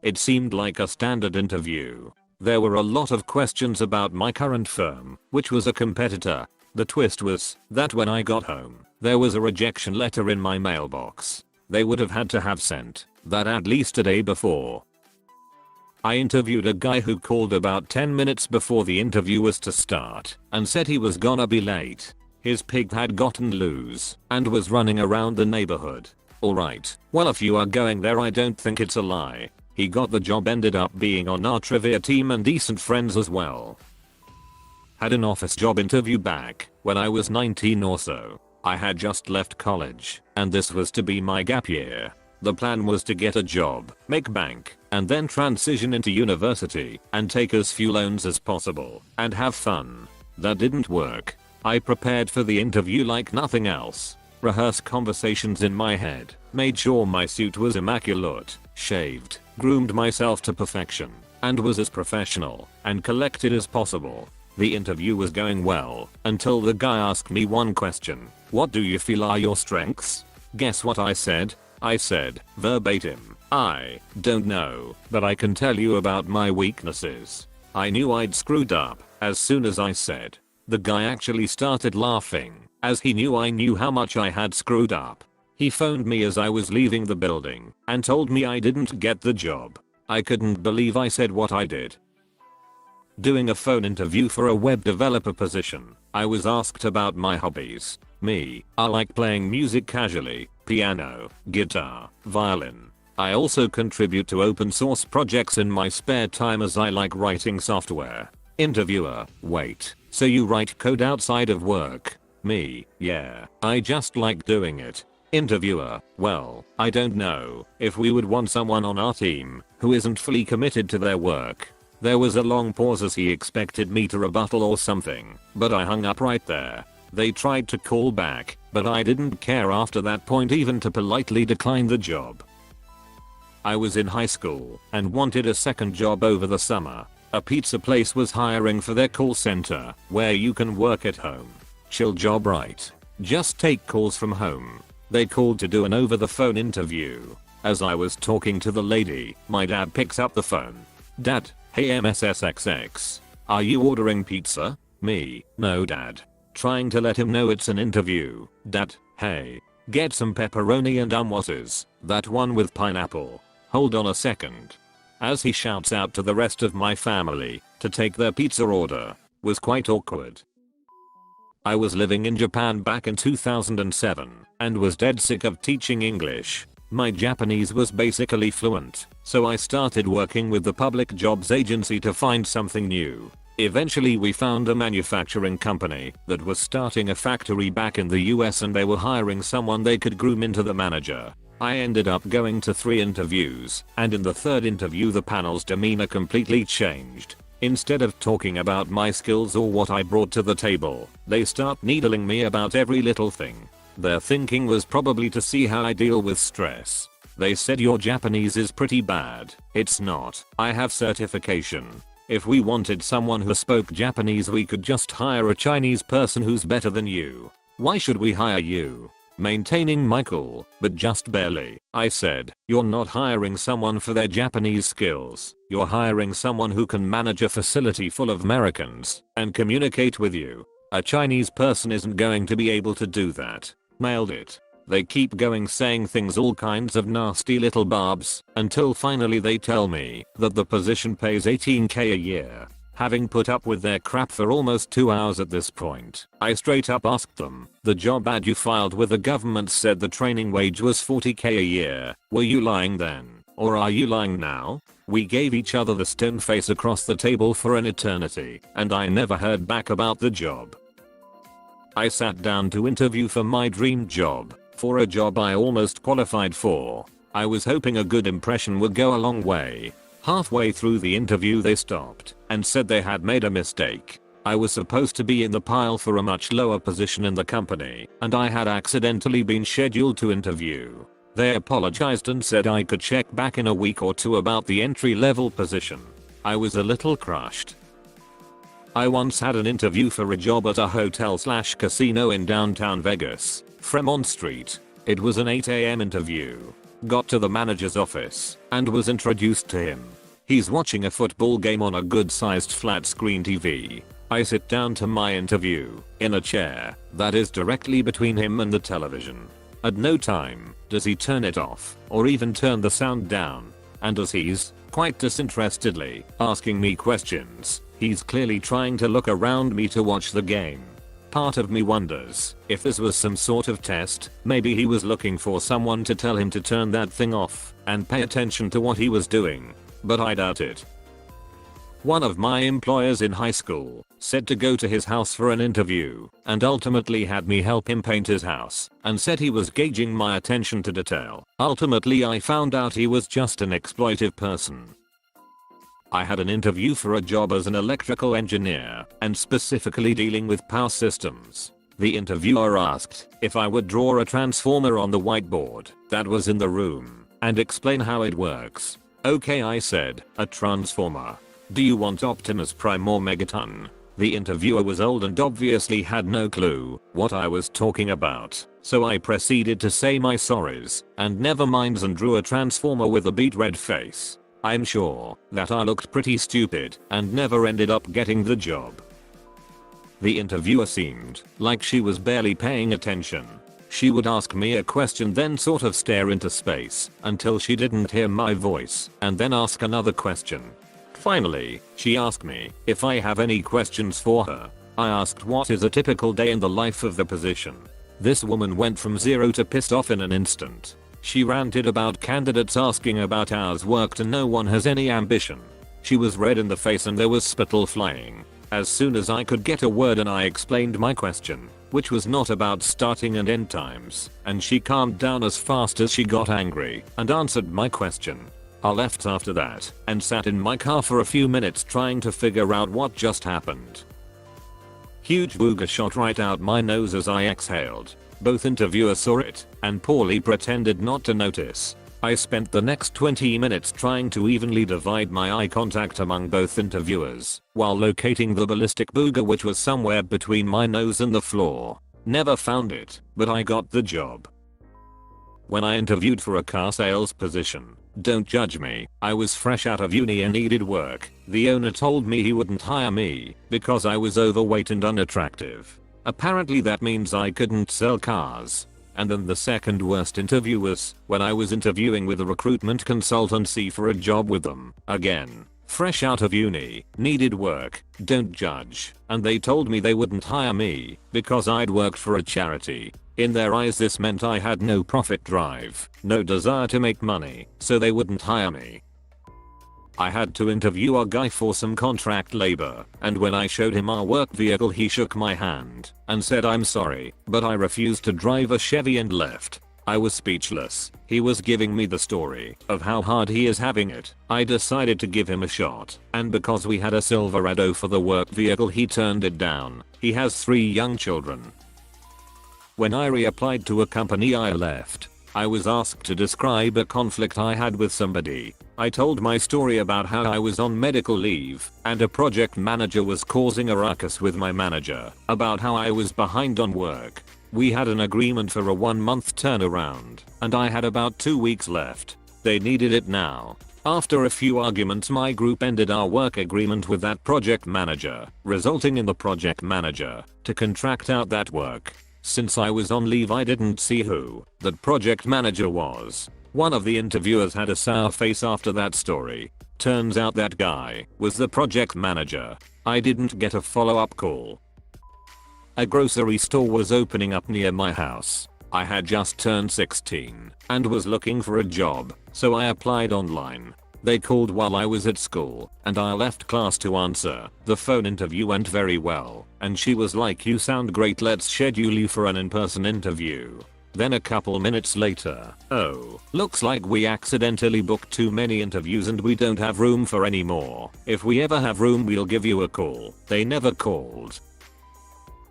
It seemed like a standard interview. There were a lot of questions about my current firm, which was a competitor. The twist was that when I got home, there was a rejection letter in my mailbox. They would have had to have sent that at least a day before. I interviewed a guy who called about 10 minutes before the interview was to start and said he was gonna be late. His pig had gotten loose and was running around the neighborhood. Alright, well if you are going there I don't think it's a lie. He got the job, ended up being on our trivia team and decent friends as well. Had an office job interview back when I was 19 or so. I had just left college and this was to be my gap year. The plan was to get a job, make bank, and then transition into university and take as few loans as possible and have fun. That didn't work. I prepared for the interview like nothing else. Rehearsed conversations in my head, made sure my suit was immaculate, shaved, groomed myself to perfection, and was as professional and collected as possible. The interview was going well until the guy asked me one question. What do you feel are your strengths? Guess what I said? I said, verbatim, I don't know, but I can tell you about my weaknesses. I knew I'd screwed up as soon as I said. The guy actually started laughing, as he knew I knew how much I had screwed up. He phoned me as I was leaving the building and told me I didn't get the job. I couldn't believe I said what I did. Doing a phone interview for a web developer position, I was asked about my hobbies. I like playing music casually, piano, guitar, violin. I also contribute to open source projects in my spare time as I like writing software. Interviewer, wait, so you write code outside of work? Yeah, I just like doing it. Interviewer, well, I don't know if we would want someone on our team who isn't fully committed to their work. There was a long pause as he expected me to rebuttal or something, but I hung up right there. They tried to call back, but I didn't care after that point even to politely decline the job. I was in high school and wanted a second job over the summer. A pizza place was hiring for their call center, where you can work at home. Chill job, right? Just take calls from home. They called to do an over the phone interview. As I was talking to the lady, my dad picks up the phone. Dad, hey MSSXX. Are you ordering pizza? No dad. Trying to let him know it's an interview. Dad, hey. Get some pepperoni and umwasses. That one with pineapple. Hold on a second. As he shouts out to the rest of my family to take their pizza order. Was quite awkward. I was living in Japan back in 2007 and was dead sick of teaching English. My Japanese was basically fluent, so I started working with the public jobs agency to find something new. Eventually we found a manufacturing company that was starting a factory back in the US and they were hiring someone they could groom into the manager. I ended up going to 3 interviews, and in the 3rd interview the panel's demeanor completely changed. Instead of talking about my skills or what I brought to the table, they start needling me about every little thing. Their thinking was probably to see how I deal with stress. They said your Japanese is pretty bad. It's not. I have certification. If we wanted someone who spoke Japanese we could just hire a Chinese person who's better than you. Why should we hire you? Maintaining my cool, but just barely, I said, you're not hiring someone for their Japanese skills. You're hiring someone who can manage a facility full of Americans and communicate with you. A Chinese person isn't going to be able to do that. Nailed it. They keep going saying things, all kinds of nasty little barbs, until finally they tell me that the position pays $18K a year. Having put up with their crap for almost 2 hours at this point, I straight up asked them, the job ad you filed with the government said the training wage was $40K a year. Were you lying then? Or are you lying now? We gave each other the stone face across the table for an eternity, and I never heard back about the job. I sat down to interview for my dream job. For a job I almost qualified for. I was hoping a good impression would go a long way. Halfway through the interview they stopped and said they had made a mistake. I was supposed to be in the pile for a much lower position in the company, and I had accidentally been scheduled to interview. They apologized and said I could check back in a week or 2 about the entry-level position. I was a little crushed. I once had an interview for a job at a hotel/casino in downtown Vegas. Fremont Street. It was an 8 AM interview. Got to the manager's office and was introduced to him. He's watching a football game on a good sized flat screen TV. I sit down to my interview in a chair that is directly between him and the television. At no time does he turn it off or even turn the sound down. And as he's, quite disinterestedly, asking me questions, he's clearly trying to look around me to watch the game. Part of me wonders if this was some sort of test. Maybe he was looking for someone to tell him to turn that thing off and pay attention to what he was doing. But I doubt it. One of my employers in high school said to go to his house for an interview and ultimately had me help him paint his house and said he was gauging my attention to detail. Ultimately I found out he was just an exploitive person. I had an interview for a job as an electrical engineer and specifically dealing with power systems. The interviewer asked if I would draw a transformer on the whiteboard that was in the room and explain how it works. Okay, I said, a transformer. Do you want Optimus Prime or Megaton? The interviewer was old and obviously had no clue what I was talking about, so I proceeded to say my sorries and never minds and drew a transformer with a beet red face. I'm sure that I looked pretty stupid and never ended up getting the job. The interviewer seemed like she was barely paying attention. She would ask me a question then sort of stare into space until she didn't hear my voice and then ask another question. Finally, she asked me if I have any questions for her. I asked what is a typical day in the life of the position. This woman went from zero to pissed off in an instant. She ranted about candidates asking about hours worked and no one has any ambition. She was red in the face and there was spittle flying. As soon as I could get a word and I explained my question, which was not about starting and end times, and she calmed down as fast as she got angry and answered my question. I left after that and sat in my car for a few minutes trying to figure out what just happened. Huge booger shot right out my nose as I exhaled. Both interviewers saw it and poorly pretended not to notice. I spent the next 20 minutes trying to evenly divide my eye contact among both interviewers while locating the ballistic booger which was somewhere between my nose and the floor. Never found it, but I got the job. When I interviewed for a car sales position, don't judge me, I was fresh out of uni and needed work. The owner told me he wouldn't hire me because I was overweight and unattractive. Apparently that means I couldn't sell cars. And then the second worst interview was when I was interviewing with a recruitment consultancy for a job with them. Again, Fresh out of uni, needed work, don't judge, and they told me they wouldn't hire me because I'd worked for a charity. In their eyes this meant I had no profit drive, no desire to make money, so they wouldn't hire me. I had to interview a guy for some contract labor, and when I showed him our work vehicle he shook my hand and said I'm sorry, but I refused to drive a Chevy and left. I was speechless. He was giving me the story of how hard he is having it. I decided to give him a shot, and because we had a Silverado for the work vehicle he turned it down. He has 3 young children. When I reapplied to a company I left, I was asked to describe a conflict I had with somebody. I told my story about how I was on medical leave and a project manager was causing a ruckus with my manager about how I was behind on work. We had an agreement for a 1-month turnaround, and I had about 2 weeks left. They needed it now. After a few arguments my group ended our work agreement with that project manager, resulting in the project manager to contract out that work. Since I was on leave I didn't see who that project manager was. One of the interviewers had a sour face after that story. Turns out that guy was the project manager. I didn't get a follow-up call. A grocery store was opening up near my house. I had just turned 16 and was looking for a job, so I applied online. They called while I was at school, and I left class to answer. The phone interview went very well, and she was like, "You sound great, let's schedule you for an in-person interview." Then a couple minutes later, "Oh, looks like we accidentally booked too many interviews and we don't have room for any more. If we ever have room we'll give you a call." They never called.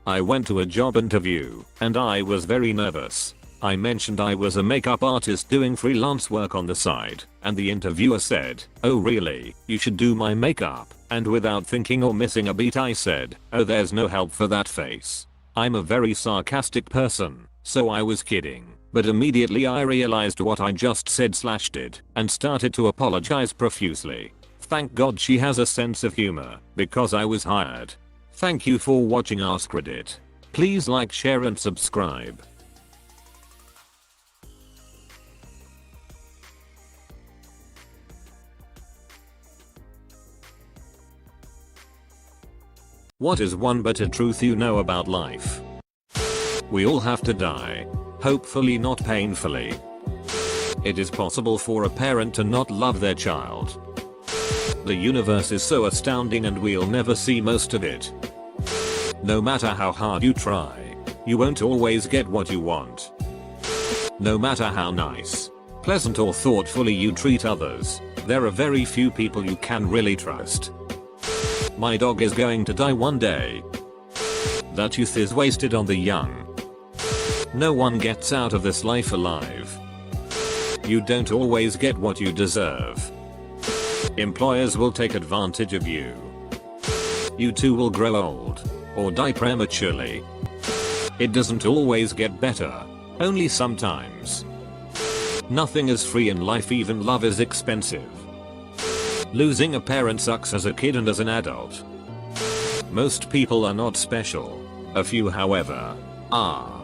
I went to a job interview, and I was very nervous. I mentioned I was a makeup artist doing freelance work on the side, and the interviewer said, "Oh really, you should do my makeup," and without thinking or missing a beat I said, "Oh there's no help for that face." I'm a very sarcastic person, so I was kidding, but immediately I realized what I just said/did, and started to apologize profusely. Thank God she has a sense of humor, because I was hired. Thank you for watching AskReddit. Please like, share and subscribe. What is one bitter truth you know about life? We all have to die. Hopefully not painfully. It is possible for a parent to not love their child. The universe is so astounding and we'll never see most of it. No matter how hard you try, you won't always get what you want. No matter how nice, pleasant or thoughtfully you treat others, there are very few people you can really trust. My dog is going to die one day. That youth is wasted on the young. No one gets out of this life alive. You don't always get what you deserve. Employers will take advantage of you. You too will grow old or die prematurely. It doesn't always get better, only sometimes. Nothing is free in life, even love is expensive. Losing a parent sucks as a kid and as an adult. Most people are not special. A few, however, are.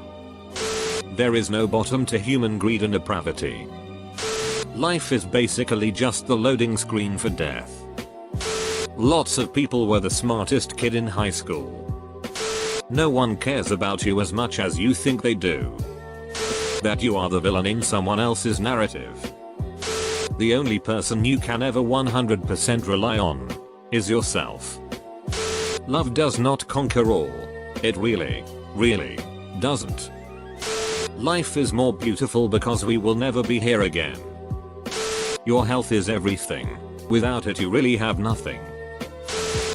There is no bottom to human greed and depravity. Life is basically just the loading screen for death. Lots of people were the smartest kid in high school. No one cares about you as much as you think they do. That you are the villain in someone else's narrative. The only person you can ever 100% rely on is yourself. Love does not conquer all. It really doesn't. Life is more beautiful because we will never be here again. Your health is everything. Without it you really have nothing.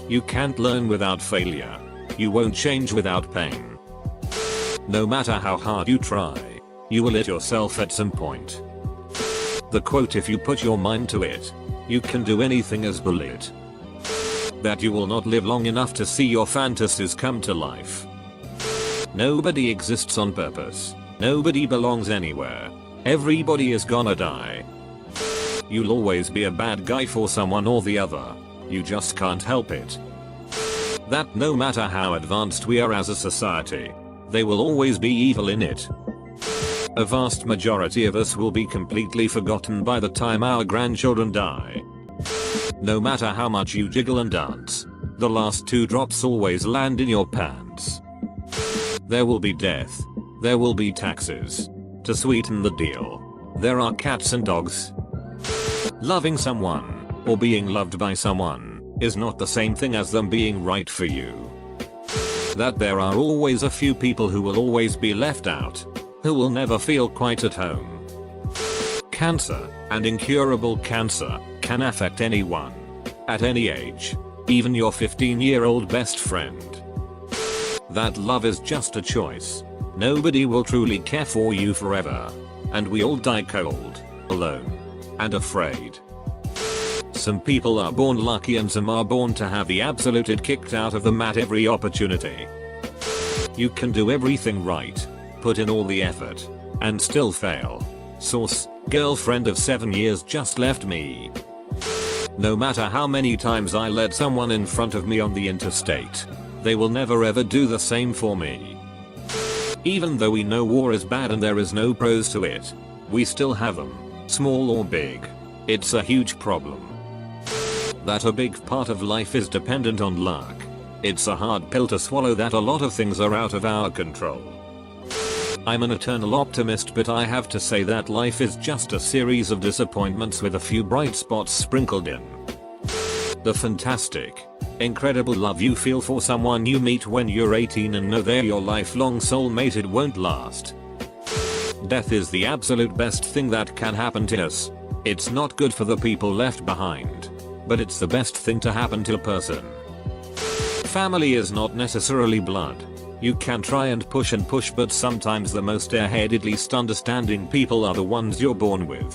You can't learn without failure. You won't change without pain. No matter how hard you try, you will hit yourself at some point. The quote, "If you put your mind to it, you can do anything," is bullet. That you will not live long enough to see your fantasies come to life. Nobody exists on purpose. Nobody belongs anywhere. Everybody is gonna die. You'll always be a bad guy for someone or the other. You just can't help it. That no matter how advanced we are as a society, there will always be evil in it. A vast majority of us will be completely forgotten by the time our grandchildren die. No matter how much you jiggle and dance, the last 2 drops always land in your pants. There will be death. There will be taxes. To sweeten the deal, there are cats and dogs. Loving someone, or being loved by someone, is not the same thing as them being right for you. That there are always a few people who will always be left out, who will never feel quite at home. Cancer, and incurable cancer, can affect anyone, at any age, even your 15-year-old best friend. That love is just a choice. Nobody will truly care for you forever, and we all die cold, alone, and afraid. Some people are born lucky and some are born to have the absolute kicked out of them at every opportunity. You can do everything right, put in all the effort, and still fail. Source: girlfriend of 7 years just left me. No matter how many times I let someone in front of me on the interstate, they will never ever do the same for me. Even though we know war is bad and there is no pros to it, we still have them, small or big. It's a huge problem. That a big part of life is dependent on luck. It's a hard pill to swallow that a lot of things are out of our control. I'm an eternal optimist, but I have to say that life is just a series of disappointments with a few bright spots sprinkled in. The fantastic, incredible love you feel for someone you meet when you're 18 and know they're your lifelong soulmate, it won't last. Death is the absolute best thing that can happen to us. It's not good for the people left behind, but it's the best thing to happen to a person. Family is not necessarily blood. You can try and push, but sometimes the most airheaded, least understanding people are the ones you're born with.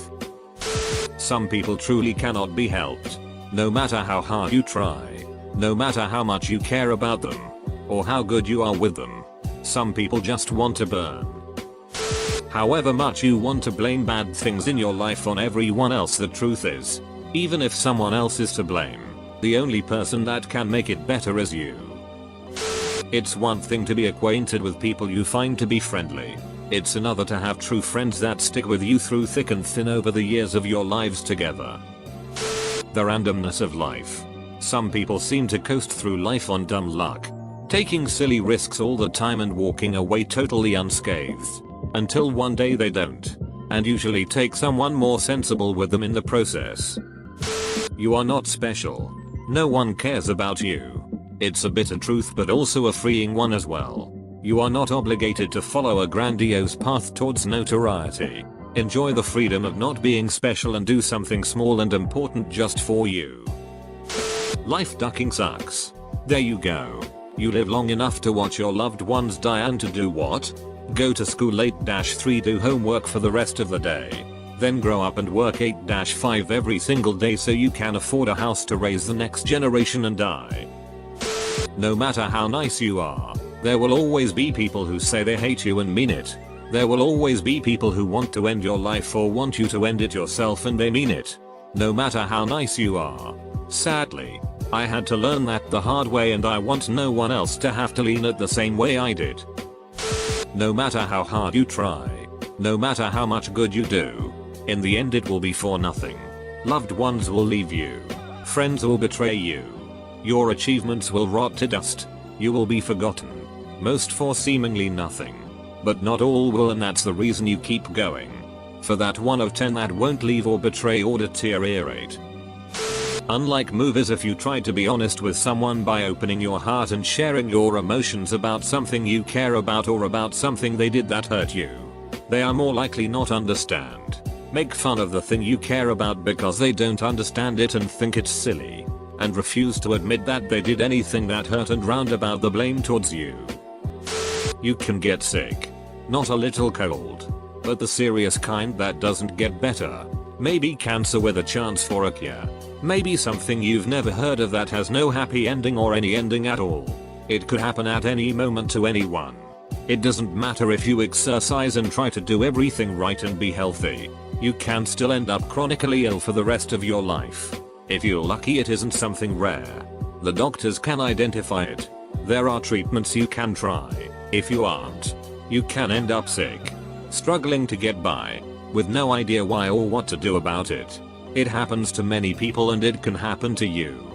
Some people truly cannot be helped. No matter how hard you try, no matter how much you care about them, or how good you are with them, some people just want to burn. However much you want to blame bad things in your life on everyone else, the truth is, even if someone else is to blame, the only person that can make it better is you. It's one thing to be acquainted with people you find to be friendly. It's another to have true friends that stick with you through thick and thin over the years of your lives together. The randomness of life. Some people seem to coast through life on dumb luck, taking silly risks all the time and walking away totally unscathed, until one day they don't, and usually take someone more sensible with them in the process. You are not special. No one cares about you. It's a bitter truth, but also a freeing one as well. You are not obligated to follow a grandiose path towards notoriety. Enjoy the freedom of not being special and do something small and important just for you. Life ducking sucks. There you go. You live long enough to watch your loved ones die, and to do what? Go to school 8-3, do homework for the rest of the day. Then grow up and work 8-5 every single day so you can afford a house to raise the next generation and die. No matter how nice you are, there will always be people who say they hate you and mean it. There will always be people who want to end your life or want you to end it yourself, and they mean it. No matter how nice you are. Sadly, I had to learn that the hard way, and I want no one else to have to lean it the same way I did. No matter how hard you try, no matter how much good you do, in the end it will be for nothing. Loved ones will leave you. Friends will betray you. Your achievements will rot to dust. You will be forgotten. Most for seemingly nothing. But not all will, and that's the reason you keep going. For that 1 of 10 that won't leave or betray or deteriorate. Unlike movies, if you try to be honest with someone by opening your heart and sharing your emotions about something you care about or about something they did that hurt you, they are more likely not understand. Make fun of the thing you care about because they don't understand it and think it's silly, and refuse to admit that they did anything that hurt and round about the blame towards you. You can get sick. Not a little cold, but the serious kind that doesn't get better. Maybe cancer with a chance for a cure. Maybe something you've never heard of that has no happy ending or any ending at all. It could happen at any moment to anyone. It doesn't matter if you exercise and try to do everything right and be healthy. You can still end up chronically ill for the rest of your life. If you're lucky, it isn't something rare. The doctors can identify it. There are treatments you can try. If you aren't, you can end up sick, struggling to get by, with no idea why or what to do about it. It happens to many people and it can happen to you.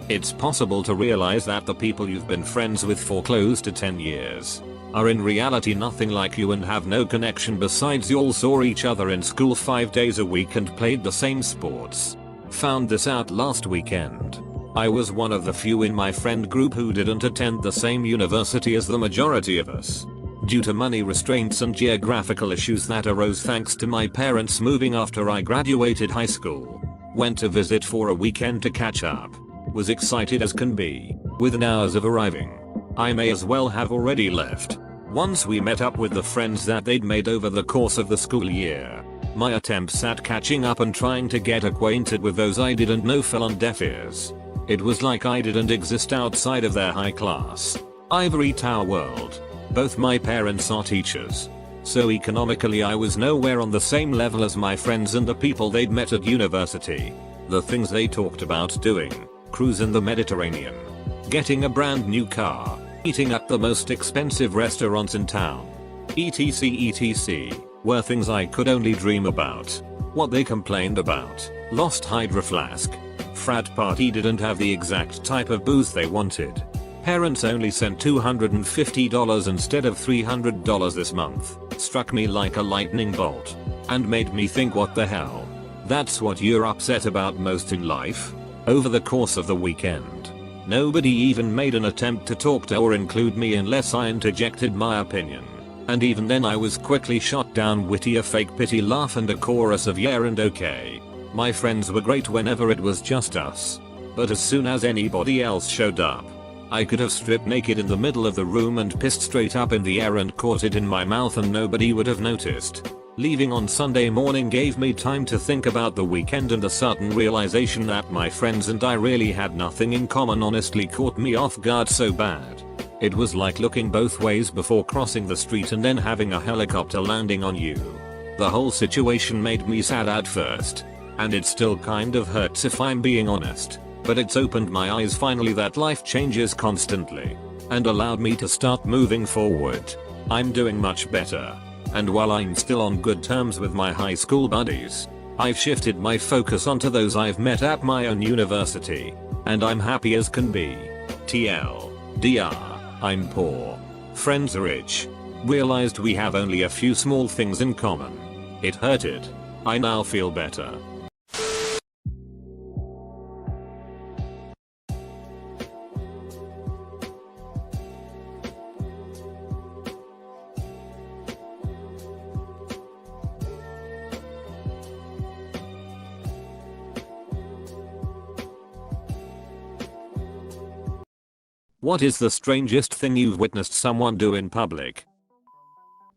It's possible to realize that the people you've been friends with for close to 10 years are in reality nothing like you and have no connection besides you all saw each other in school 5 days a week and played the same sports. Found this out last weekend. I was one of the few in my friend group who didn't attend the same university as the majority of us, due to money restraints and geographical issues that arose thanks to my parents moving after I graduated high school. Went to visit for a weekend to catch up. Was excited as can be. Within hours of arriving, I may as well have already left. Once we met up with the friends that they'd made over the course of the school year, my attempts at catching up and trying to get acquainted with those I didn't know fell on deaf ears. It was like I didn't exist outside of their high class ivory tower world. Both my parents are teachers, so economically I was nowhere on the same level as my friends and the people they'd met at university. The things they talked about doing: cruise in the Mediterranean, getting a brand new car, eating at the most expensive restaurants in town, etc, were things I could only dream about. What they complained about: lost Hydro Flask. Frat party didn't have the exact type of booze they wanted. Parents only sent $250 instead of $300 this month. Struck me like a lightning bolt and made me think, what the hell? That's what you're upset about most in life? Over the course of the weekend, nobody even made an attempt to talk to or include me unless I interjected my opinion. And even then I was quickly shot down, witty a fake pity laugh and a chorus of yeah and okay. My friends were great whenever it was just us, but as soon as anybody else showed up, I could have stripped naked in the middle of the room and pissed straight up in the air and caught it in my mouth and nobody would have noticed. Leaving on Sunday morning gave me time to think about the weekend, and the sudden realization that my friends and I really had nothing in common honestly caught me off guard so bad. It was like looking both ways before crossing the street and then having a helicopter landing on you. The whole situation made me sad at first, and it still kind of hurts if I'm being honest. But it's opened my eyes finally that life changes constantly, and allowed me to start moving forward. I'm doing much better, and while I'm still on good terms with my high school buddies, I've shifted my focus onto those I've met at my own university, and I'm happy as can be. TLDR, I'm poor. Friends are rich. Realized we have only a few small things in common. It hurted. I now feel better. What is the strangest thing you've witnessed someone do in public?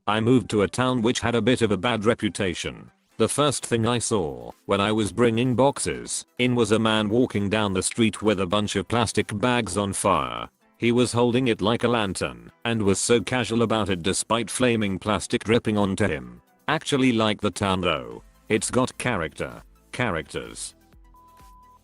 I moved to a town which had a bit of a bad reputation. The first thing I saw when I was bringing boxes in was a man walking down the street with a bunch of plastic bags on fire. He was holding it like a lantern and was so casual about it despite flaming plastic dripping onto him. Actually like the town though. It's got characters.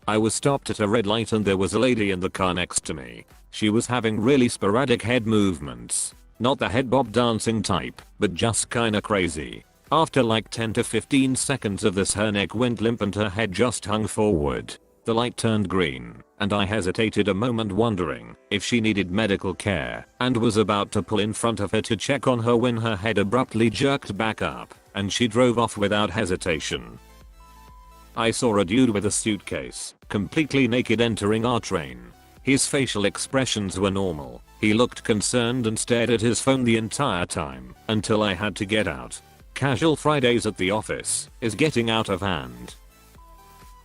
I was stopped at a red light and there was a lady in the car next to me. She was having really sporadic head movements. Not the head bob dancing type, but just kinda crazy. After like 10 to 15 seconds of this, her neck went limp and her head just hung forward. The light turned green, and I hesitated a moment wondering if she needed medical care, and was about to pull in front of her to check on her when her head abruptly jerked back up, and she drove off without hesitation. I saw a dude with a suitcase, completely naked, entering our train. His facial expressions were normal. He looked concerned and stared at his phone the entire time until I had to get out. Casual Fridays at the office is getting out of hand.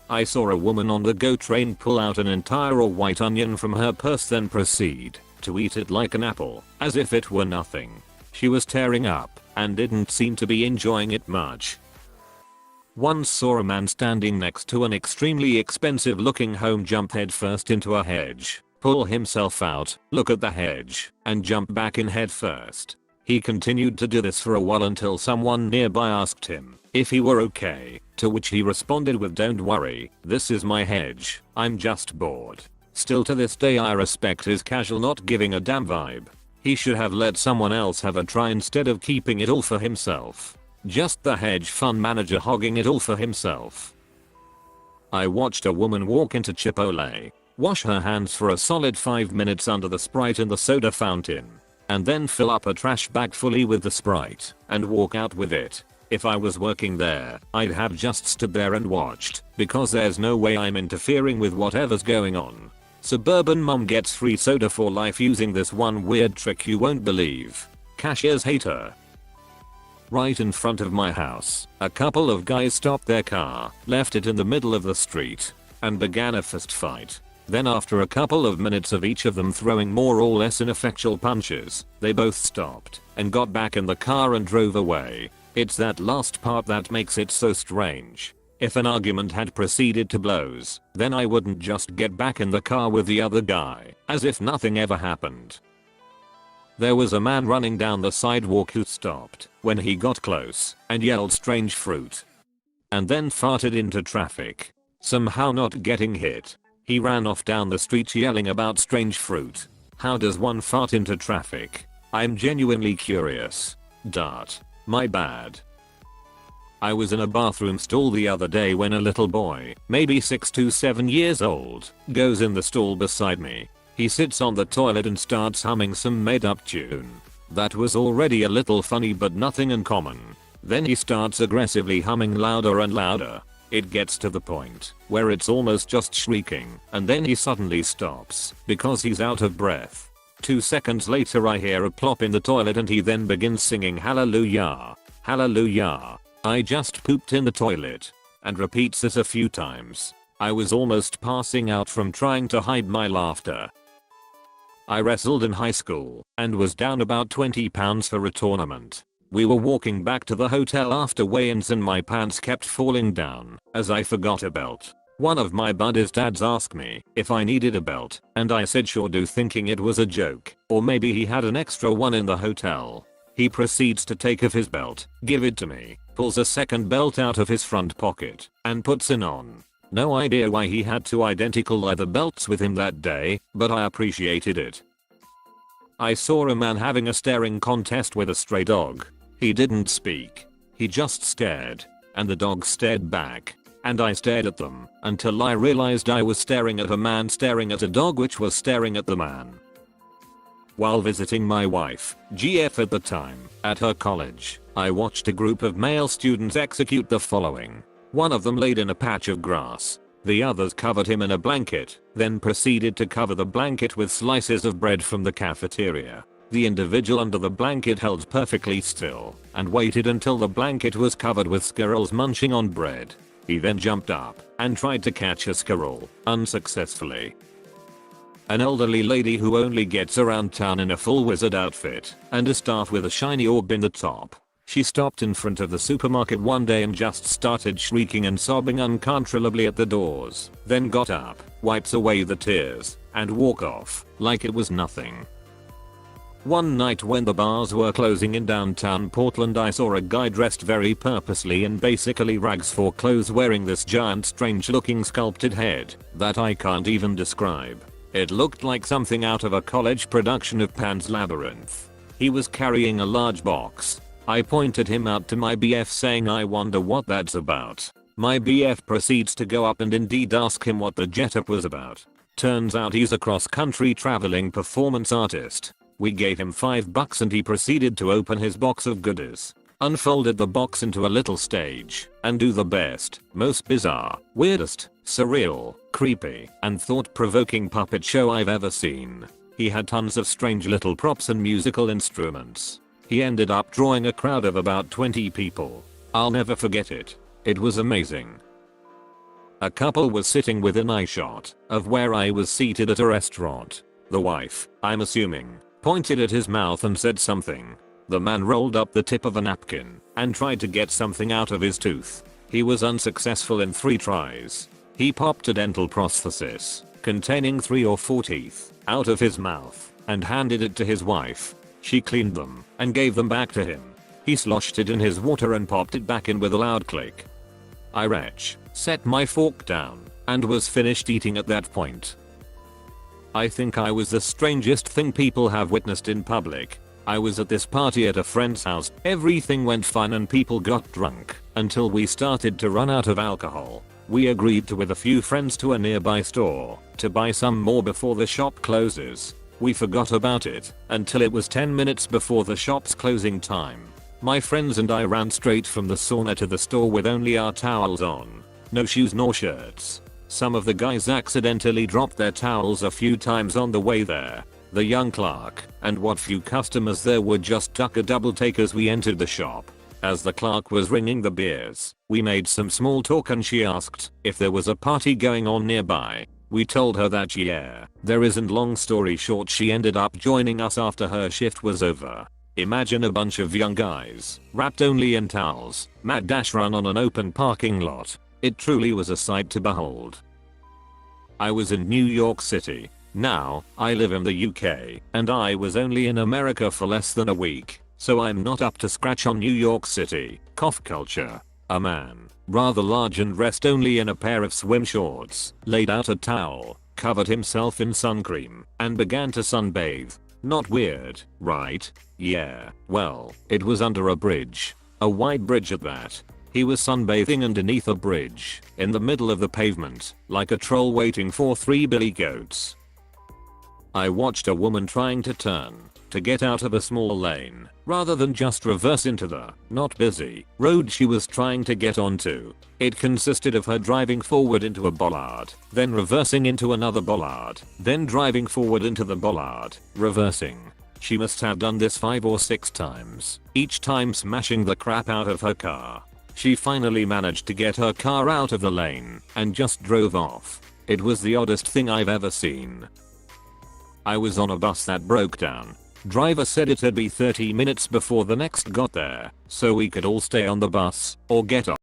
I saw a woman on the GO train pull out an entire raw white onion from her purse, then proceed to eat it like an apple, as if it were nothing. She was tearing up and didn't seem to be enjoying it much. Once saw a man standing next to an extremely expensive looking home jump headfirst into a hedge, pull himself out, look at the hedge, and jump back in headfirst. He continued to do this for a while until someone nearby asked him if he were okay, to which he responded with, "Don't worry, this is my hedge, I'm just bored." Still to this day I respect his casual not giving a damn vibe. He should have let someone else have a try instead of keeping it all for himself. Just the hedge fund manager hogging it all for himself. I watched a woman walk into Chipotle, wash her hands for a solid 5 minutes under the Sprite in the soda fountain, and then fill up a trash bag fully with the Sprite and walk out with it. If I was working there, I'd have just stood there and watched, because there's no way I'm interfering with whatever's going on. Suburban mom gets free soda for life using this one weird trick you won't believe. Cashiers hate her. Right in front of my house, a couple of guys stopped their car, left it in the middle of the street, and began a fist fight. Then after a couple of minutes of each of them throwing more or less ineffectual punches, they both stopped and got back in the car and drove away. It's that last part that makes it so strange. If an argument had proceeded to blows, then I wouldn't just get back in the car with the other guy, as if nothing ever happened. There was a man running down the sidewalk who stopped when he got close and yelled strange fruit. And then farted into traffic, somehow not getting hit. He ran off down the street yelling about strange fruit. How does one fart into traffic? I'm genuinely curious. Dart. My bad. I was in a bathroom stall the other day when a little boy, maybe 6 to 7 years old, goes in the stall beside me. He sits on the toilet and starts humming some made up tune. That was already a little funny but nothing uncommon. Then he starts aggressively humming louder and louder. It gets to the point where it's almost just shrieking, and then he suddenly stops because he's out of breath. 2 seconds later I hear a plop in the toilet and he then begins singing hallelujah, hallelujah, I just pooped in the toilet, and repeats it a few times. I was almost passing out from trying to hide my laughter. I wrestled in high school and was down about 20 pounds for a tournament. We were walking back to the hotel after weigh-ins and my pants kept falling down as I forgot a belt. One of my buddy's dads asked me if I needed a belt, and I said sure do, thinking it was a joke, or maybe he had an extra one in the hotel. He proceeds to take off his belt, give it to me, pulls a second belt out of his front pocket, and puts it on. No idea why he had 2 identical leather belts with him that day, but I appreciated it. I saw a man having a staring contest with a stray dog. He didn't speak. He just stared, and the dog stared back. And I stared at them until I realized I was staring at a man staring at a dog which was staring at the man. While visiting my wife, GF at the time, at her college, I watched a group of male students execute the following. One of them laid in a patch of grass. The others covered him in a blanket, then proceeded to cover the blanket with slices of bread from the cafeteria. The individual under the blanket held perfectly still and waited until the blanket was covered with squirrels munching on bread. He then jumped up and tried to catch a squirrel, unsuccessfully. An elderly lady who only gets around town in a full wizard outfit and a staff with a shiny orb in the top. She stopped in front of the supermarket one day and just started shrieking and sobbing uncontrollably at the doors, then got up, wipes away the tears, and walk off like it was nothing. One night when the bars were closing in downtown Portland, I saw a guy dressed very purposely in basically rags for clothes wearing this giant strange looking sculpted head that I can't even describe. It looked like something out of a college production of Pan's Labyrinth. He was carrying a large box. I pointed him out to my BF saying I wonder what that's about. My BF proceeds to go up and indeed ask him what the getup was about. Turns out he's a cross-country traveling performance artist. We gave him $5 and he proceeded to open his box of goodies, unfolded the box into a little stage, and do the best, most bizarre, weirdest, surreal, creepy, and thought-provoking puppet show I've ever seen. He had tons of strange little props and musical instruments. He ended up drawing a crowd of about 20 people. I'll never forget it. It was amazing. A couple was sitting within eyeshot of where I was seated at a restaurant. The wife, I'm assuming, pointed at his mouth and said something. The man rolled up the tip of a napkin and tried to get something out of his tooth. He was unsuccessful in 3 tries. He popped a dental prosthesis containing 3 or 4 teeth out of his mouth and handed it to his wife. She cleaned them and gave them back to him. He sloshed it in his water and popped it back in with a loud click. I retch, set my fork down, and was finished eating at that point. I think I was the strangest thing people have witnessed in public. I was at this party at a friend's house. Everything went fine and people got drunk until we started to run out of alcohol. We agreed to with a few friends to a nearby store to buy some more before the shop closes. We forgot about it until it was 10 minutes before the shop's closing time. My friends and I ran straight from the sauna to the store with only our towels on. No shoes nor shirts. Some of the guys accidentally dropped their towels a few times on the way there. The young clerk and what few customers there were just took a double take as we entered the shop. As the clerk was ringing the beers, we made some small talk and she asked if there was a party going on nearby. We told her that yeah, there isn't. Long story short, she ended up joining us after her shift was over. Imagine a bunch of young guys, wrapped only in towels, mad dash run on an open parking lot. It truly was a sight to behold. I was in New York City. Now, I live in the UK, and I was only in America for less than a week, so I'm not up to scratch on New York City cough culture. A man, rather large and dressed only in a pair of swim shorts, laid out a towel, covered himself in sun cream, and began to sunbathe. Not weird, right? Yeah, well, it was under a bridge. A wide bridge at that. He was sunbathing underneath a bridge, in the middle of the pavement, like a troll waiting for 3 billy goats. I watched a woman trying to turn, to get out of a small lane, rather than just reverse into the, not busy, road she was trying to get onto. It consisted of her driving forward into a bollard, then reversing into another bollard, then driving forward into the bollard, reversing. She must have done this 5 or 6 times, each time smashing the crap out of her car. She finally managed to get her car out of the lane, and just drove off. It was the oddest thing I've ever seen. I was on a bus that broke down. Driver said it'd be 30 minutes before the next got there, so we could all stay on the bus, or get off.